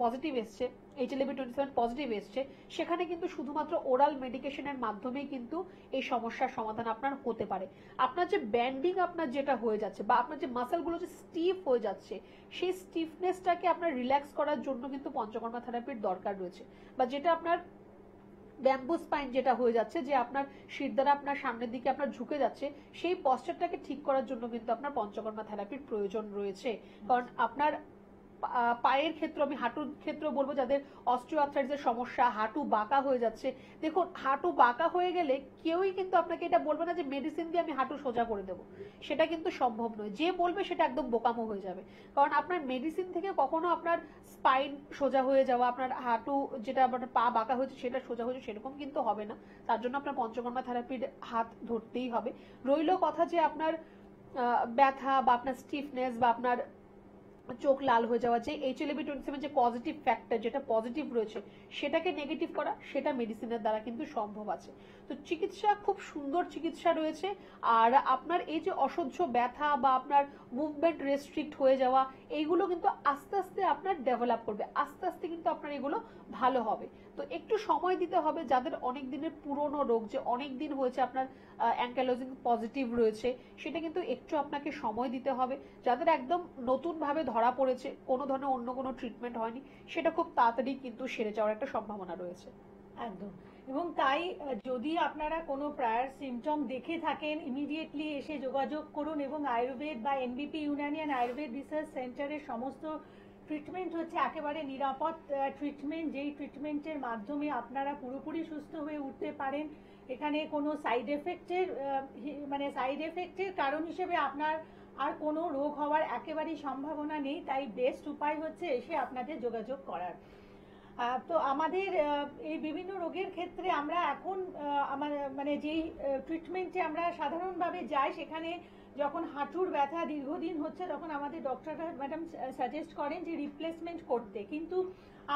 পজিটিভ এসছে, HLA-B27 পজিটিভ এসছে, সেখানে কিন্তু শুধুমাত্র ওরাল মেডিকেশনের মাধ্যমেই কিন্তু এই সমস্যার সমাধান আপনার হতে পারে। আপনার যে ব্যান্ডিং আপনার যেটা হয়ে যাচ্ছে, বা আপনার যে মাসেলগুলো যে স্টিফ হয়ে যাচ্ছে, সেই স্টিফনেসটাকে আপনার রিল্যাক্স করার জন্য কিন্তু পঞ্চকর্মা থেরাপির দরকার রয়েছে। বা যেটা আপনার ব্যাম্বু স্পাইন যেটা হয়ে যাচ্ছে, যে আপনার শির দ্বারা আপনার সামনের দিকে আপনার ঝুঁকে যাচ্ছে, সেই পশ্চারটাকে ঠিক করার জন্য কিন্তু আপনার পঞ্চকর্মা থেরাপির প্রয়োজন রয়েছে। কারণ আপনার পায়ের ক্ষেত্রে, আমি হাঁটুর ক্ষেত্রে বলবো, যাদের অস্টিওআর্থ্রাইটিসের সমস্যা, হাঁটু বাঁকা হয়ে যাচ্ছে, দেখুন হাঁটু বাঁকা হয়ে গেলে কেউই কিন্তু আপনাকে এটা বলবে না যে মেডিসিন দিয়ে আমি হাঁটু সোজা করে দেবো, সেটা কিন্তু সম্ভব নয়। যে বলবে সেটা একদম বোকামো হয়ে যাবে। কারণ আপনার মেডিসিন থেকে কখনো আপনার স্পাইন সোজা হয়ে যাওয়া, আপনার হাঁটু যেটা আপনার পা বাঁকা হয়েছে সেটা সোজা হয়েছে, সেরকম কিন্তু হবে না। তার জন্য আপনার পঞ্চকর্মা থেরাপির হাত ধরতেই হবে। রইল কথা যে আপনার ব্যথা বা আপনার স্টিফনেস বা আপনার চোখ লাল হয়ে যাওয়া, যে HLA-B27 যে পজিটিভ ফ্যাক্টর যেটা পজিটিভ রয়েছে সেটাকে নেগেটিভ করা, সেটা মেডিসিনের দ্বারা কিন্তু সম্ভব আছে। তো চিকিৎসা খুব সুন্দর চিকিৎসা রয়েছে। আর আপনার এই যে অসহ্য ব্যথা বা আপনার মুভমেন্ট রেস্ট্রিক্ট হয়ে যাওয়া, এইগুলো কিন্তু আস্তে আস্তে আপনার ডেভেলপ করবে, আস্তে আস্তে কিন্তু আপনার এগুলো ভালো হবে। তো একটু সময় দিতে হবে। যাদের অনেক দিনের পুরনো রোগ, যে অনেক দিন হয়েছে আপনার অ্যাঙ্কাইলোজিং পজিটিভ রয়েছে, সেটা কিন্তু একটু আপনাকে সময় দিতে হবে। যাদের একদম নতুন ভাবে ধরা পড়েছে, কোনো ধরনের অন্য কোনো ট্রিটমেন্ট হয়নি, সেটা খুব তাড়াতাড়ি কিন্তু সেরে যাওয়ার একটা সম্ভাবনা রয়েছে। একদম। এবং তাই যদি আপনারা কোনো প্রায়র সিমটম দেখে থাকেন, ইমিডিয়েটলি এসে যোগাযোগ করুন। এবং আয়ুর্বেদ বা NBP ইউনানিয়ান আয়ুর্বেদ রিসার্চ সেন্টারের সমস্ত ট্রিটমেন্ট হচ্ছে একেবারে নিরাপদ ট্রিটমেন্ট, যেই ট্রিটমেন্টের মাধ্যমে আপনারা পুরোপুরি সুস্থ হয়ে উঠতে পারেন। এখানে কোনো সাইড এফেক্টের কারণ হিসেবে আপনার আর কোনো রোগ হওয়ার একেবারেই সম্ভাবনা নেই। তাই বেস্ট উপায় হচ্ছে এসে আপনাদের যোগাযোগ করার। তো আমাদের এই বিভিন্ন রোগের ক্ষেত্রে আমরা এখন মানে যেই ট্রিটমেন্টে আমরা সাধারণভাবে যাই, সেখানে যখন হাঁটুর ব্যথা দীর্ঘদিন হচ্ছে, তখন আমাদের ডক্টররা ম্যাডাম সাজেস্ট করেন যে রিপ্লেসমেন্ট করতে। কিন্তু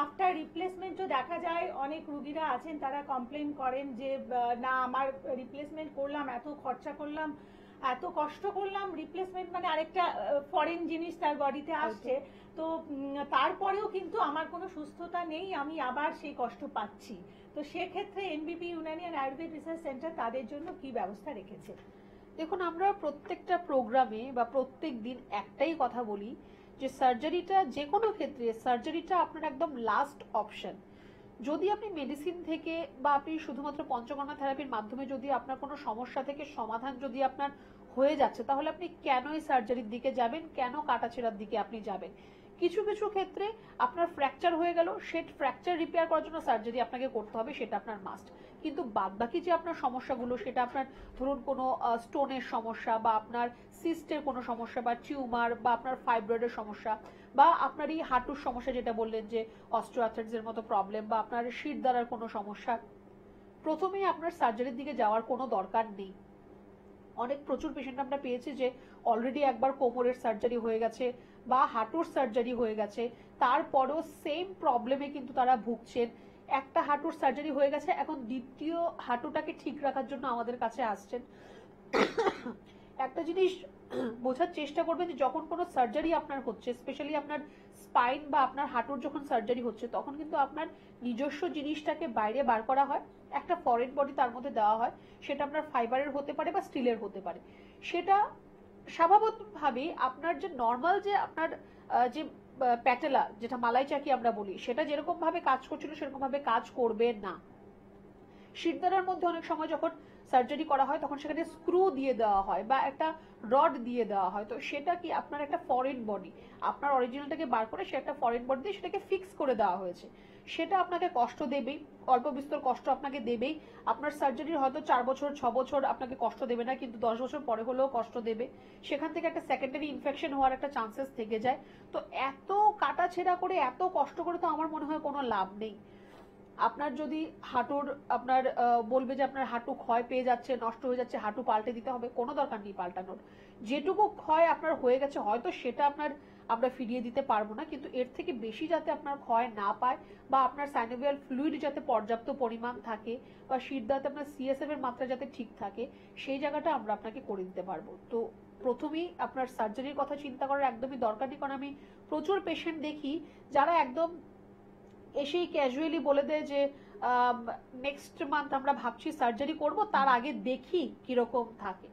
আফটার রিপ্লেসমেন্টও দেখা যায় অনেক রুগীরা আছেন, তারা কমপ্লেন করেন যে না, আমার রিপ্লেসমেন্ট করলাম, এত খরচা করলাম, এত কষ্ট করলাম, রিপ্লেসমেন্ট মানে আরেকটা ফরেন জিনিস তার বডিতে আসছে, তো তারপরেও কিন্তু আমার কোনো সুস্থতা নেই, আমি আবার সেই কষ্ট পাচ্ছি। তো সেক্ষেত্রে NBP ইউনানিয়ান আয়ুর্বেদ রিসার্চ সেন্টার তাদের জন্য কি ব্যবস্থা রেখেছে? দেখুন, আমরা প্রত্যেকটা প্রোগ্রামে বা প্রত্যেক দিন একটাই কথা বলি যে সার্জারিটা, যে কোনো ক্ষেত্রে সার্জারিটা আপনার একদম লাস্ট অপশন। যদি আপনি মেডিসিন থেকে বা আপনি শুধুমাত্র পঞ্চকর্মা থেরাপির মাধ্যমে যদি আপনার কোনো সমস্যা থেকে সমাধান যদি আপনার হয়ে যাচ্ছে, তাহলে আপনি কেন এই সার্জারির দিকে যাবেন, কেন কাটাছেঁড়ার দিকে আপনি যাবেন? কিছু কিছু ক্ষেত্রে আপনার ফ্র্যাকচার হয়ে গেল, সেই ফ্র্যাকচার রিপেয়ার করার জন্য সার্জারি আপনাকে করতে হবে, সেটা আপনার মাস্ট। কিন্তু বাদবাকি যে আপনার সমস্যাগুলো, সেটা আপনার ধরুন কোনো স্টোনের সমস্যা বা আপনার সিস্টের কোনো সমস্যা বা টিউমার বা আপনার ফাইব্রয়েডের সমস্যা বা আপনার এই হাঁটুর সমস্যা যেটা বললেন যে অস্টিওআর্থ্রাইটিসের মতো প্রবলেম বা আপনার শির দ্বারার কোনো সমস্যা, প্রথমেই আপনার সার্জারির দিকে যাওয়ার কোনো দরকার নেই। প্রচুর পেশেন্ট আমরা পেয়েছি যে অলরেডি একবার কোমরের সার্জারি হয়ে গেছে বা হাঁটুর সার্জারি হয়ে গেছে, তারপরেও সেম প্রবলেমে কিন্তু তারা ভুগছেন। একটা হাঁটুর সার্জারি হয়ে গেছে, এখন দ্বিতীয় হাঁটুটাকে ঠিক রাখার জন্য আমাদের কাছে আসছেন। একটা জিনিস বোঝার চেষ্টা করবেন যে যখন কোনো সার্জারি আপনার হচ্ছে, স্পেশালি আপনার স্পাইন বা আপনার হাঁটুর যখন সার্জারি হচ্ছে, তখন কিন্তু আপনার নিজস্ব জিনিসটাকে বাইরে বার করা হয়, একটা ফরেন বডি তার মধ্যে দেওয়া হয়, সেটা আপনার ফাইবারের হতে পারে বা স্টিলের হতে পারে। সেটা স্বাভাবিকভাবেই আপনার যে নর্মাল যে আপনার যে প্যাটেলা, যেটা মালাই চাকি আমরা বলি, সেটা যেরকম ভাবে কাজ করছিল সেরকম ভাবে কাজ করবে না। শিরদাঁড়ার মধ্যে অনেক সময় যখন সার্জারি করা হয় তখন সেখানে স্ক্রু দিয়ে দেওয়া হয় বা একটা রড দিয়ে দেওয়া হয়, তো সেটা কি আপনার একটা ফরেন বডি, আপনার অরিজিনালটাকে বার করে সে একটা ফরেন বডি দিয়ে সেটাকে ফিক্স করে দেওয়া হয়েছে। সেটা আপনাকে কষ্ট দেবেই, অল্প বিস্তর কষ্ট আপনাকে দেবেই। আপনার সার্জারির হয়তো 4 বছর 6 বছর আপনাকে কষ্ট দেবে না, কিন্তু 10 বছর পরে হলেও কষ্ট দেবে। সেখান থেকে একটা সেকেন্ডারি ইনফেকশন হওয়ার একটা চান্সেস থেকে যায়। তো এত কাটা ছেঁড়া করে, এত কষ্ট করে তো আমার মনে হয় কোনো লাভ নেই। আপনার যদি হাঁটুর আপনার বলবে যে আপনার হাঁটু ক্ষয় পেয়ে যাচ্ছে, নষ্ট হয়ে যাচ্ছে, হাঁটু পাল্টে দিতে হবে, কোনো দরকার নেই পাল্টানোর। যেটুকু ক্ষয় আপনার হয়ে গেছে হয়তো সেটা আমরা ফিরিয়ে দিতে পারবো না, কিন্তু এর থেকে বেশি যাতে আপনার ক্ষয় না পায় বা আপনার সাইনোভিয়াল ফ্লুইড যাতে পর্যাপ্ত পরিমাণ থাকে বা শিরদাঁতে আপনার সিএসএফ এর মাত্রা যাতে ঠিক থাকে, সেই জায়গাটা আমরা আপনাকে করে দিতে পারবো। তো প্রথমেই আপনার সার্জারির কথা চিন্তা করার একদমই দরকার নেই, কারণ আমি প্রচুর পেশেন্ট দেখি যারা একদম এসেই ক্যাজুয়ালি বলে দেয় যে নেক্সট মান্থ আমরা ভাবছি সার্জারি করব, তার আগে দেখি কিরকম থাকে।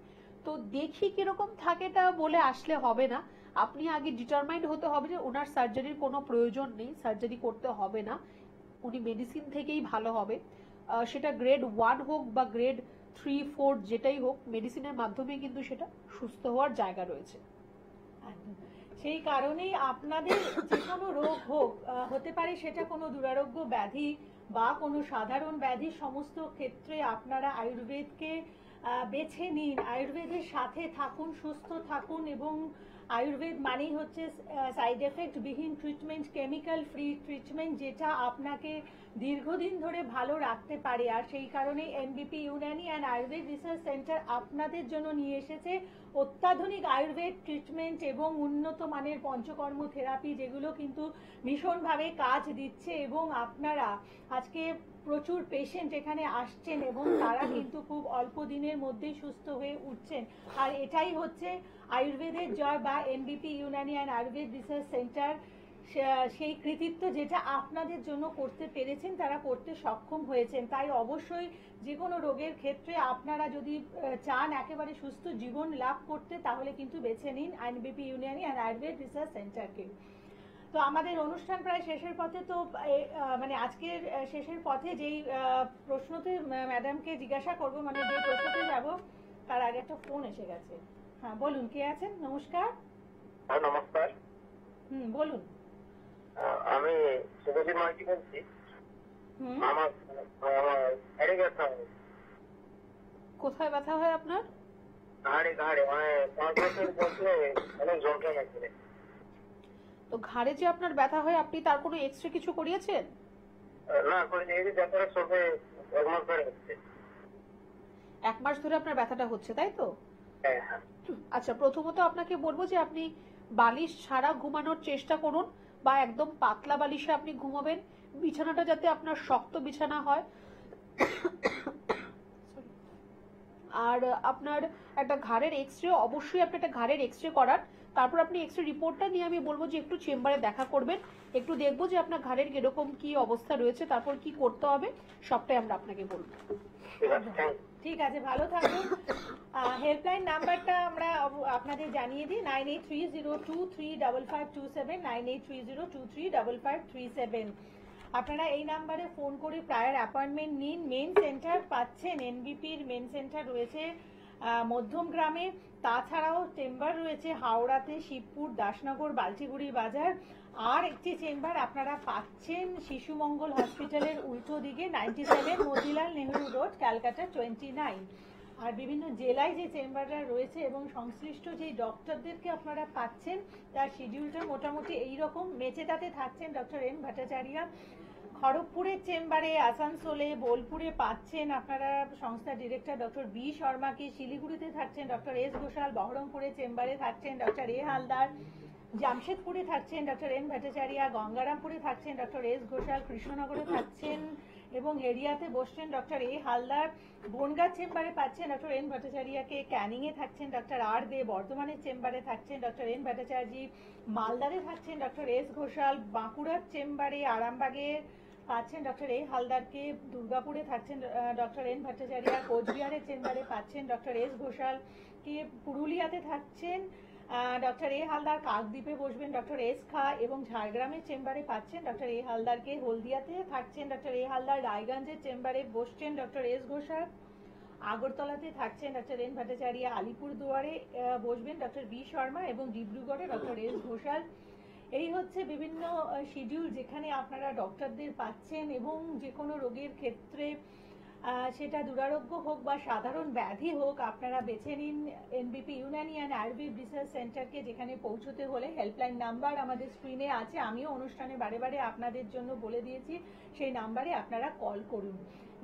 তো দেখি কিরকম থাকেটা বলে আসলে হবে না, আপনি আগে ডিটারমাইন্ড হতে হবে যে ওনার সার্জারির কোনো প্রয়োজন নেই, সার্জারি করতে হবে না, উনি মেডিসিন থেকেই ভালো হবে। সেটা গ্রেড 1 হোক বা গ্রেড 3, 4 যেটাই হোক, মেডিসিনের মাধ্যমে কিন্তু সেটা সুস্থ হওয়ার জায়গা রয়েছে। সেই কারণেই আপনাদের যে কোনো রোগ হোক, হতে পারে সেটা কোনো দুরারোগ্য ব্যাধি বা কোনো সাধারণ ব্যাধি, সমস্ত ক্ষেত্রে আপনারা আয়ুর্বেদকে বেছে নিন, আয়ুর্বেদের সাথে থাকুন, সুস্থ থাকুন। এবং আয়ুর্বেদ মানেই হচ্ছে সাইড এফেক্ট বিহীন ট্রিটমেন্ট, কেমিক্যাল ফ্রি ট্রিটমেন্ট, যেটা আপনাকে দীর্ঘদিন ধরে ভালো রাখতে পারে। আর সেই কারণে এনবিপি Unani and Ayurveda research centre আপনাদের জন্য নিয়ে এসেছে অত্যাধুনিক আয়ুর্বেদ ট্রিটমেন্ট এবং উন্নত মানের পঞ্চকর্ম থেরাপি, যেগুলো কিন্তু ভীষণভাবে কাজ দিচ্ছে। এবং আপনারা আজকে প্রচুর পেশেন্ট এখানে আসছেন এবং তারা কিন্তু খুব অল্প দিনের মধ্যেই সুস্থ হয়ে উঠছেন। আর এটাই হচ্ছে আয়ুর্বেদের জয় বা এনবিপি Unani and Ayurveda research centre সেই কৃতিত্ব যেটা আপনাদের জন্য করতে পেরেছেন, তারা করতে সক্ষম হয়েছেন। তাই অবশ্যই যে কোনো রোগের ক্ষেত্রে আপনারা যদি চান একেবারে সুস্থ জীবন লাভ করতে, তাহলে কিন্তু বেছে নিন NBP Unani and Ayurveda research সেন্টারকে। তো আমাদের অনুষ্ঠান প্রায় শেষের পথে, তো মানে আজকের শেষের পথে যেই প্রশ্নতে ম্যাডামকে জিজ্ঞাসা করবো, মানে যে প্রশ্নতে যাব, তার আগে একটা ফোন এসে গেছে। হ্যাঁ বলুন, কে আছেন? নমস্কার। নমস্কার। বলুন। আমি শুভজিৎ মাইতি বলছি। আমার ঘাড়ে ব্যথা হয়। কোথায় ব্যথা হয় আপনার? ঘাড়ে মানে 5 বছর বলতে অনেক যন্ত্রণা করে। তো ঘাড়ে যে আপনার ব্যথা হয়, আপনি তার কোনো এক্সরে কিছু করিয়েছেন? না, করিনি। এই যে ব্যথাটা সবে 1 মাস ধরে হচ্ছে। 1 মাস ধরে আপনার ব্যথাটা হচ্ছে, তাই তো? হ্যাঁ। আচ্ছা, প্রথমত আপনাকে বলবো যে আপনি বালিশ ছাড়া ঘুমানোর চেষ্টা করুন, বা একদম পাতলা বালিশে আপনি ঘুমাবেন। বিছানাটা যাতে আপনার শক্ত বিছানা হয়। আর আপনার একটা ঘাড়ের এক্সরে, অবশ্যই আপনি একটা ঘাড়ের এক্সরে করান। তারপর আপনি এক্সরে রিপোর্টটা নিয়ে আমি বলবো যে একটু চেম্বারে দেখা করবেন, একটু দেখবো যে আপনার ঘাড়ের কিরকম কি অবস্থা রয়েছে, তারপর কি করতে হবে সবটাই আমরা আপনাকে বলবো। ঠিক আছে, ভালো থাকুন। হেল্পলাইন নাম্বারটা আমরা আপনাদের জানিয়ে দিই, 9830235527, 9830235537। আপনারা এই নাম্বারে ফোন করে প্রায়র অ্যাপয়েন্টমেন্ট নিন। মেন সেন্টার পাচ্ছেন, এনবিপির মেন সেন্টার রয়েছে মধ্যমগ্রামে, তাছাড়াও চেম্বার রয়েছে হাওড়াতে, শিবপুর, দাসনগর, বালচিগুড়ি বাজার। আর একটি চেম্বার আপনারা পাচ্ছেন শিশু মঙ্গল হসপিটালের উল্টো দিকে, 97 মতিলাল নেহরু রোড, ক্যালকাটা 29। আর বিভিন্ন জেলায় যে চেম্বাররা রয়েছে এবং সংশ্লিষ্ট যে ডক্টরদেরকে আপনারা পাচ্ছেন, তার শিডিউলটা মোটামুটি এইরকম। মেচেদাতে থাকছেন ডক্টর এম ভট্টাচার্য, খড়গপুরের চেম্বারে, আসানসোলে, বোলপুরে পাচ্ছেন আপনারা সংস্থার ডিরেক্টর ডক্টর বি শর্মাকে, শিলিগুড়িতে থাকছেন ডক্টর এস ঘোষাল, বহরমপুরের চেম্বারে থাকছেন ডক্টর এ হালদার, জামশেদপুরে থাকছেন ডক্টর এন ভট্টাচার্য, গঙ্গারামপুরে থাকছেন ডক্টর এস ঘোষাল, কৃষ্ণনগরে থাকছেন এবং এরিয়াতে বসছেন ডক্টর এ হালদার, বনগাঁ চেম্বারে পাচ্ছেন ডক্টর এন ভট্টাচার্যকে, ক্যানিংয়ে থাকছেন ডক্টর আর দে, বর্ধমানের চেম্বারে থাকছেন ডক্টর এন ভট্টাচার্য, মালদারে থাকছেন ডক্টর এস ঘোষাল, বাঁকুড়ার চেম্বারে, আরামবাগে পাচ্ছেন ডক্টর এ হালদারকে, দুর্গাপুরে থাকছেন ডক্টর এন ভট্টাচার্য, কোচবিহারের চেম্বারে পাচ্ছেন ডক্টর এস ঘোষালকে, পুরুলিয়াতে থাকছেন ডক্টর এ হালদার, কাকদ্বীপে বসবেন ডক্টর এস খা এবং ঝাড়গ্রামের চেম্বারে পাচ্ছেন ডক্টর এ হালদারকে, হলদিয়াতে থাকছেন ডক্টর এ হালদার, রায়গঞ্জের চেম্বারে বসছেন ডক্টর এস ঘোষাল, আগরতলাতে থাকছেন ডক্টর এন ভট্টাচার্য, আলিপুরদুয়ারে বসবেন ডক্টর বি শর্মা এবং ডিব্রুগড়ে ডক্টর এস ঘোষাল। এই হচ্ছে বিভিন্ন শিডিউল যেখানে আপনারা ডক্টরদের পাচ্ছেন এবং যে কোনো রোগের ক্ষেত্রে সেটা দুরারোগ্য হোক বা সাধারণ ব্যাধি হোক, আপনারা বেছে নিন NBP Unani and Ayurveda research সেন্টারকে, যেখানে পৌঁছতে হলে হেল্পলাইন নাম্বার আমাদের স্ক্রিনে আছে, আমিও অনুষ্ঠানে বারে বারে আপনাদের জন্য বলে দিয়েছি, সেই নাম্বারে আপনারা কল করুন।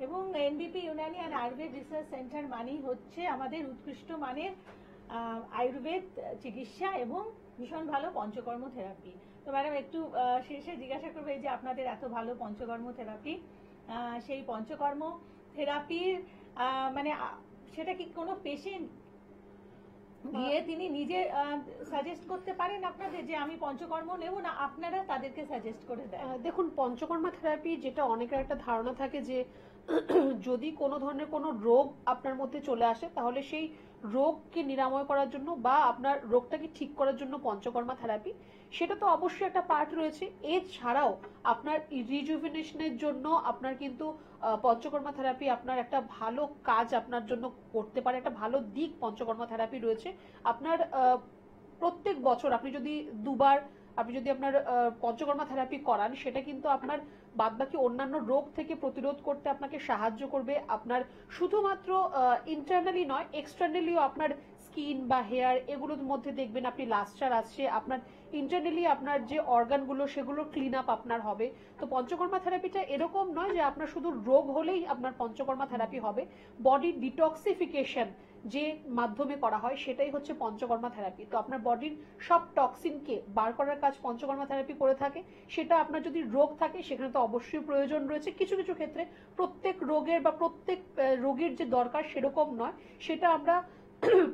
এবং এনবিপি Unani and Ayurveda research centre মানেই হচ্ছে আমাদের উৎকৃষ্ট মানের আয়ুর্বেদ চিকিৎসা এবং ভীষণ ভালো পঞ্চকর্ম থেরাপি। তো ম্যাডাম একটু শেষে জিজ্ঞাসা করবো, এই যে আপনাদের এত ভালো পঞ্চকর্ম থেরাপি, সেই পঞ্চকর্ম থেরাপির মানে সেটা কি কোনো পেশেন্ট গিয়ে তিনি নিজে সাজেস্ট করতে পারেন আপনাদের যে আমি পঞ্চকর্ম নেব, না আপনারা তাদেরকে সাজেস্ট করে দেন? দেখুন, পঞ্চকর্মা থেরাপি যেটা অনেকের একটা ধারণা থাকে যে যদি কোনো ধরনের কোনো রোগ আপনার মধ্যে চলে আসে তাহলে সেই রোগকে নিরাময় করার জন্য বা আপনার রোগটাকে ঠিক করার জন্য পঞ্চকর্মা থেরাপি, সেটা তো অবশ্যই একটা পার্ট রয়েছে। এছাড়াও আপনার রিজুভিনেশনের জন্য আপনার কিন্তু পঞ্চকর্মা থেরাপি আপনার একটা ভালো কাজ আপনার জন্য করতে পারে, একটা ভালো দিক পঞ্চকর্মা থেরাপি রয়েছে। আপনার প্রত্যেক বছর আপনি যদি দুবার আপনি যদি আপনার পঞ্চকর্মা থেরাপি করান, সেটা কিন্তু আপনার বাদবাকি অন্যান্য রোগ থেকে প্রতিরোধ করতে আপনাকে সাহায্য করবে। আপনার শুধুমাত্র ইন্টারনালি নয়, এক্সটার্নালিও আপনার স্কিন বা হেয়ার এগুলোর মধ্যে দেখবেন আপনি লাস্টার আসছে, আপনার ইন্টারনালি আপনার যে অর্গানগুলো সেগুলো ক্লিন আপ আপনার হবে। তো পঞ্চকর্মা থেরাপিটা এরকম নয় যে আপনার শুধু রোগ হলেই আপনার পঞ্চকর্মা থেরাপি হবে, বডি ডিটক্সিফিকেশন যে মাধ্যমে করা হয় সেটাই হচ্ছে পঞ্চকর্মা থেরাপি। তো আপনার বডির সব টক্সিনকে বার করার কাজ পঞ্চকর্মা থেরাপি করে থাকে। সেটা আপনার যদি রোগ থাকে সেখানে তো অবশ্যই প্রয়োজন রয়েছে, কিছু কিছু ক্ষেত্রে প্রত্যেক রোগের বা প্রত্যেক রোগীর যে দরকার সেরকম নয়, সেটা আমরা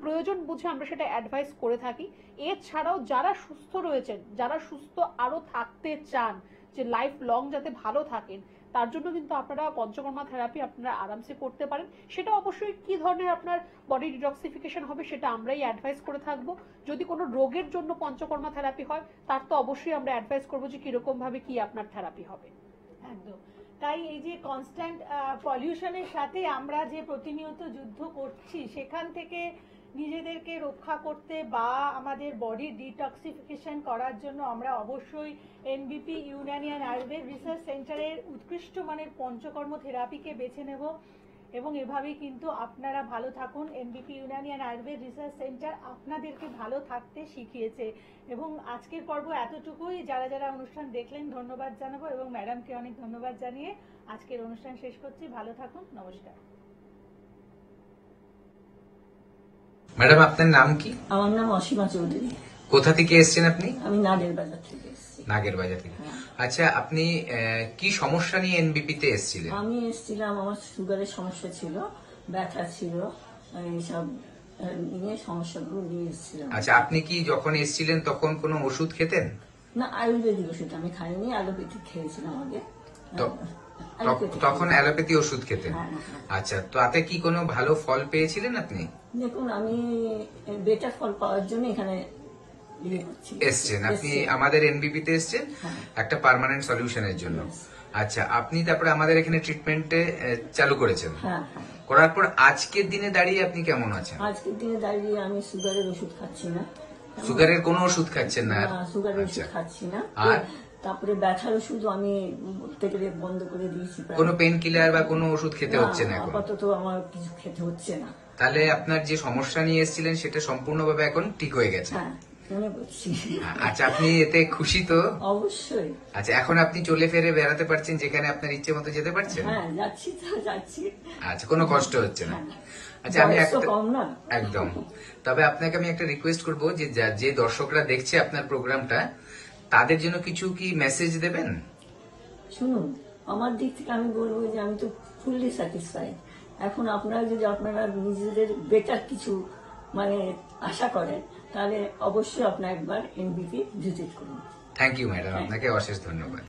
প্রয়োজন বুঝে আমরা সেটা অ্যাডভাইস করে থাকি। এছাড়াও যারা সুস্থ রয়েছেন, যারা সুস্থ আরো থাকতে চান, যে লাইফ লং যাতে ভালো থাকেন, তার জন্য কিন্তু আপনারা পঞ্চকর্মা থেরাপি আপনারা আরামসে করতে পারেন। সেটা অবশ্যই কি ধরনের আপনার বডি ডিটক্সিফিকেশন হবে সেটা আমরাই অ্যাডভাইস করে থাকবো। যদি কোনো রোগের জন্য পঞ্চকর্মা থেরাপি হয় তার তো অবশ্যই আমরা অ্যাডভাইস করবো যে কিরকম ভাবে কি আপনার থেরাপি হবে। একদম তাই। এই যে কনস্ট্যান্ট পলিউশনের সাথে আমরা যে প্রতিনিয়ত যুদ্ধ করছি, সেখান থেকে নিজেদেরকে রক্ষা করতে বা আমাদের বডি ডিটক্সিফিকেশন করার জন্য আমরা অবশ্যই এনবিপি ইউনানি অ্যান্ড আয়ুর্বেদ রিসার্চ সেন্টারের উৎকৃষ্ট মানের পঞ্চকর্ম থেরাপিকে বেছে নেব এবং এভাবেই কিন্তু আপনারা ভালো থাকুন। এনবিপি Unani and Ayurveda research centre আপনাদেরকে ভালো থাকতে শিখিয়েছে। এবং আজকের পর্ব এতটুকুই। যারা যারা অনুষ্ঠান দেখলেন ধন্যবাদ জানাবো এবং ম্যাডামকে অনেক ধন্যবাদ জানিয়ে আজকের অনুষ্ঠান শেষ করছি। ভালো থাকুন, নমস্কার। ম্যাডাম আপনার নাম কি? আমার নাম অসীমা চৌধুরী। কোথা থেকে এসেছেন আপনি? আমি নাগের বাজার থেকে এসেছি। নাগের বাজার থেকে। আচ্ছা, আপনি কি সমস্যা নিয়ে এনবিপি তে এসেছিলেন? আমি এসেছিলাম, আমার সুগারের সমস্যা ছিল, ব্যথা ছিল, এইসব নিয়ে সমস্যাগুলো নিয়ে এসেছিলাম। আচ্ছা, আপনি কি যখন এসেছিলেন তখন কোনো ওষুধ খেতেন? না, আয়ুর্বেদিক ওষুধ আমি খাইনি, অ্যালোপ্যাথিক খেয়েছিলাম আগে। তখন অ্যালোপ্যাথি ওষুধ খেতেন? আচ্ছা, তো তাতে কি কোনো ভালো ফল পেয়েছিলেন আপনি? দেখুন, আমি বেটার ফল পাওয়ার জন্য এখানে এসছেন। আপনি আমাদের এনবিপি তে এসছেন একটা পার্মানেন্ট সলিউশনের জন্য। আচ্ছা, আপনি তারপরে আমাদের এখানে ট্রিটমেন্টে চালু করেছেন। করার পর আজকের দিনে দাঁড়িয়ে আপনি কেমন আছেন? আজকের দিনে দাঁড়িয়ে আমি সুগারের ওষুধ খাচ্ছি না। সুগারের কোনো ওষুধ খাচ্ছেন না? সুগারের ওষুধ খাচ্ছি না। আর তারপরে ব্যথার ওষুধ আমি থেকে বন্ধ করে দিয়েছি। কোনো পেন কিলার বা কোনো ওষুধ খেতে হচ্ছে না এখন? আপাতত আমার কিছু খেতে হচ্ছে না। তাহলে আপনার যে সমস্যা নিয়ে এসেছিলেন সেটা সম্পূর্ণভাবে এখন ঠিক হয়ে গেছে? মনে করছি। আচ্ছা, আপনি এতে খুশি তো? অবশ্যই। আচ্ছা, এখন আপনি চলে ফিরে বেড়াতে পারছেন, যেখানে আপনার ইচ্ছে মতো যেতে পারছেন? হ্যাঁ, যাচ্ছি তো, যাচ্ছি। আচ্ছা, কোনো কষ্ট হচ্ছে না। আচ্ছা, আমি বয়স তো কম না। একদম। তবে আপনাকে আমি একটা রিকোয়েস্ট করব, যে যে দর্শকরা দেখছে আপনার প্রোগ্রামটা, তাদের জন্য কিছু কি মেসেজ দেবেন? শুনুন, আমার দিক থেকে আমি বলবো যে আমি তো ফুললি স্যাটিসফাইড। এখন আপনারা যদি আপনারা নিজেদের বেটার কিছু মানে আশা করেন, তাহলে অবশ্যই আপনার একবার এনবিপি ভিজিট করুন। থ্যাংক ইউ ম্যাডাম, আপনাকে অশেষ ধন্যবাদ।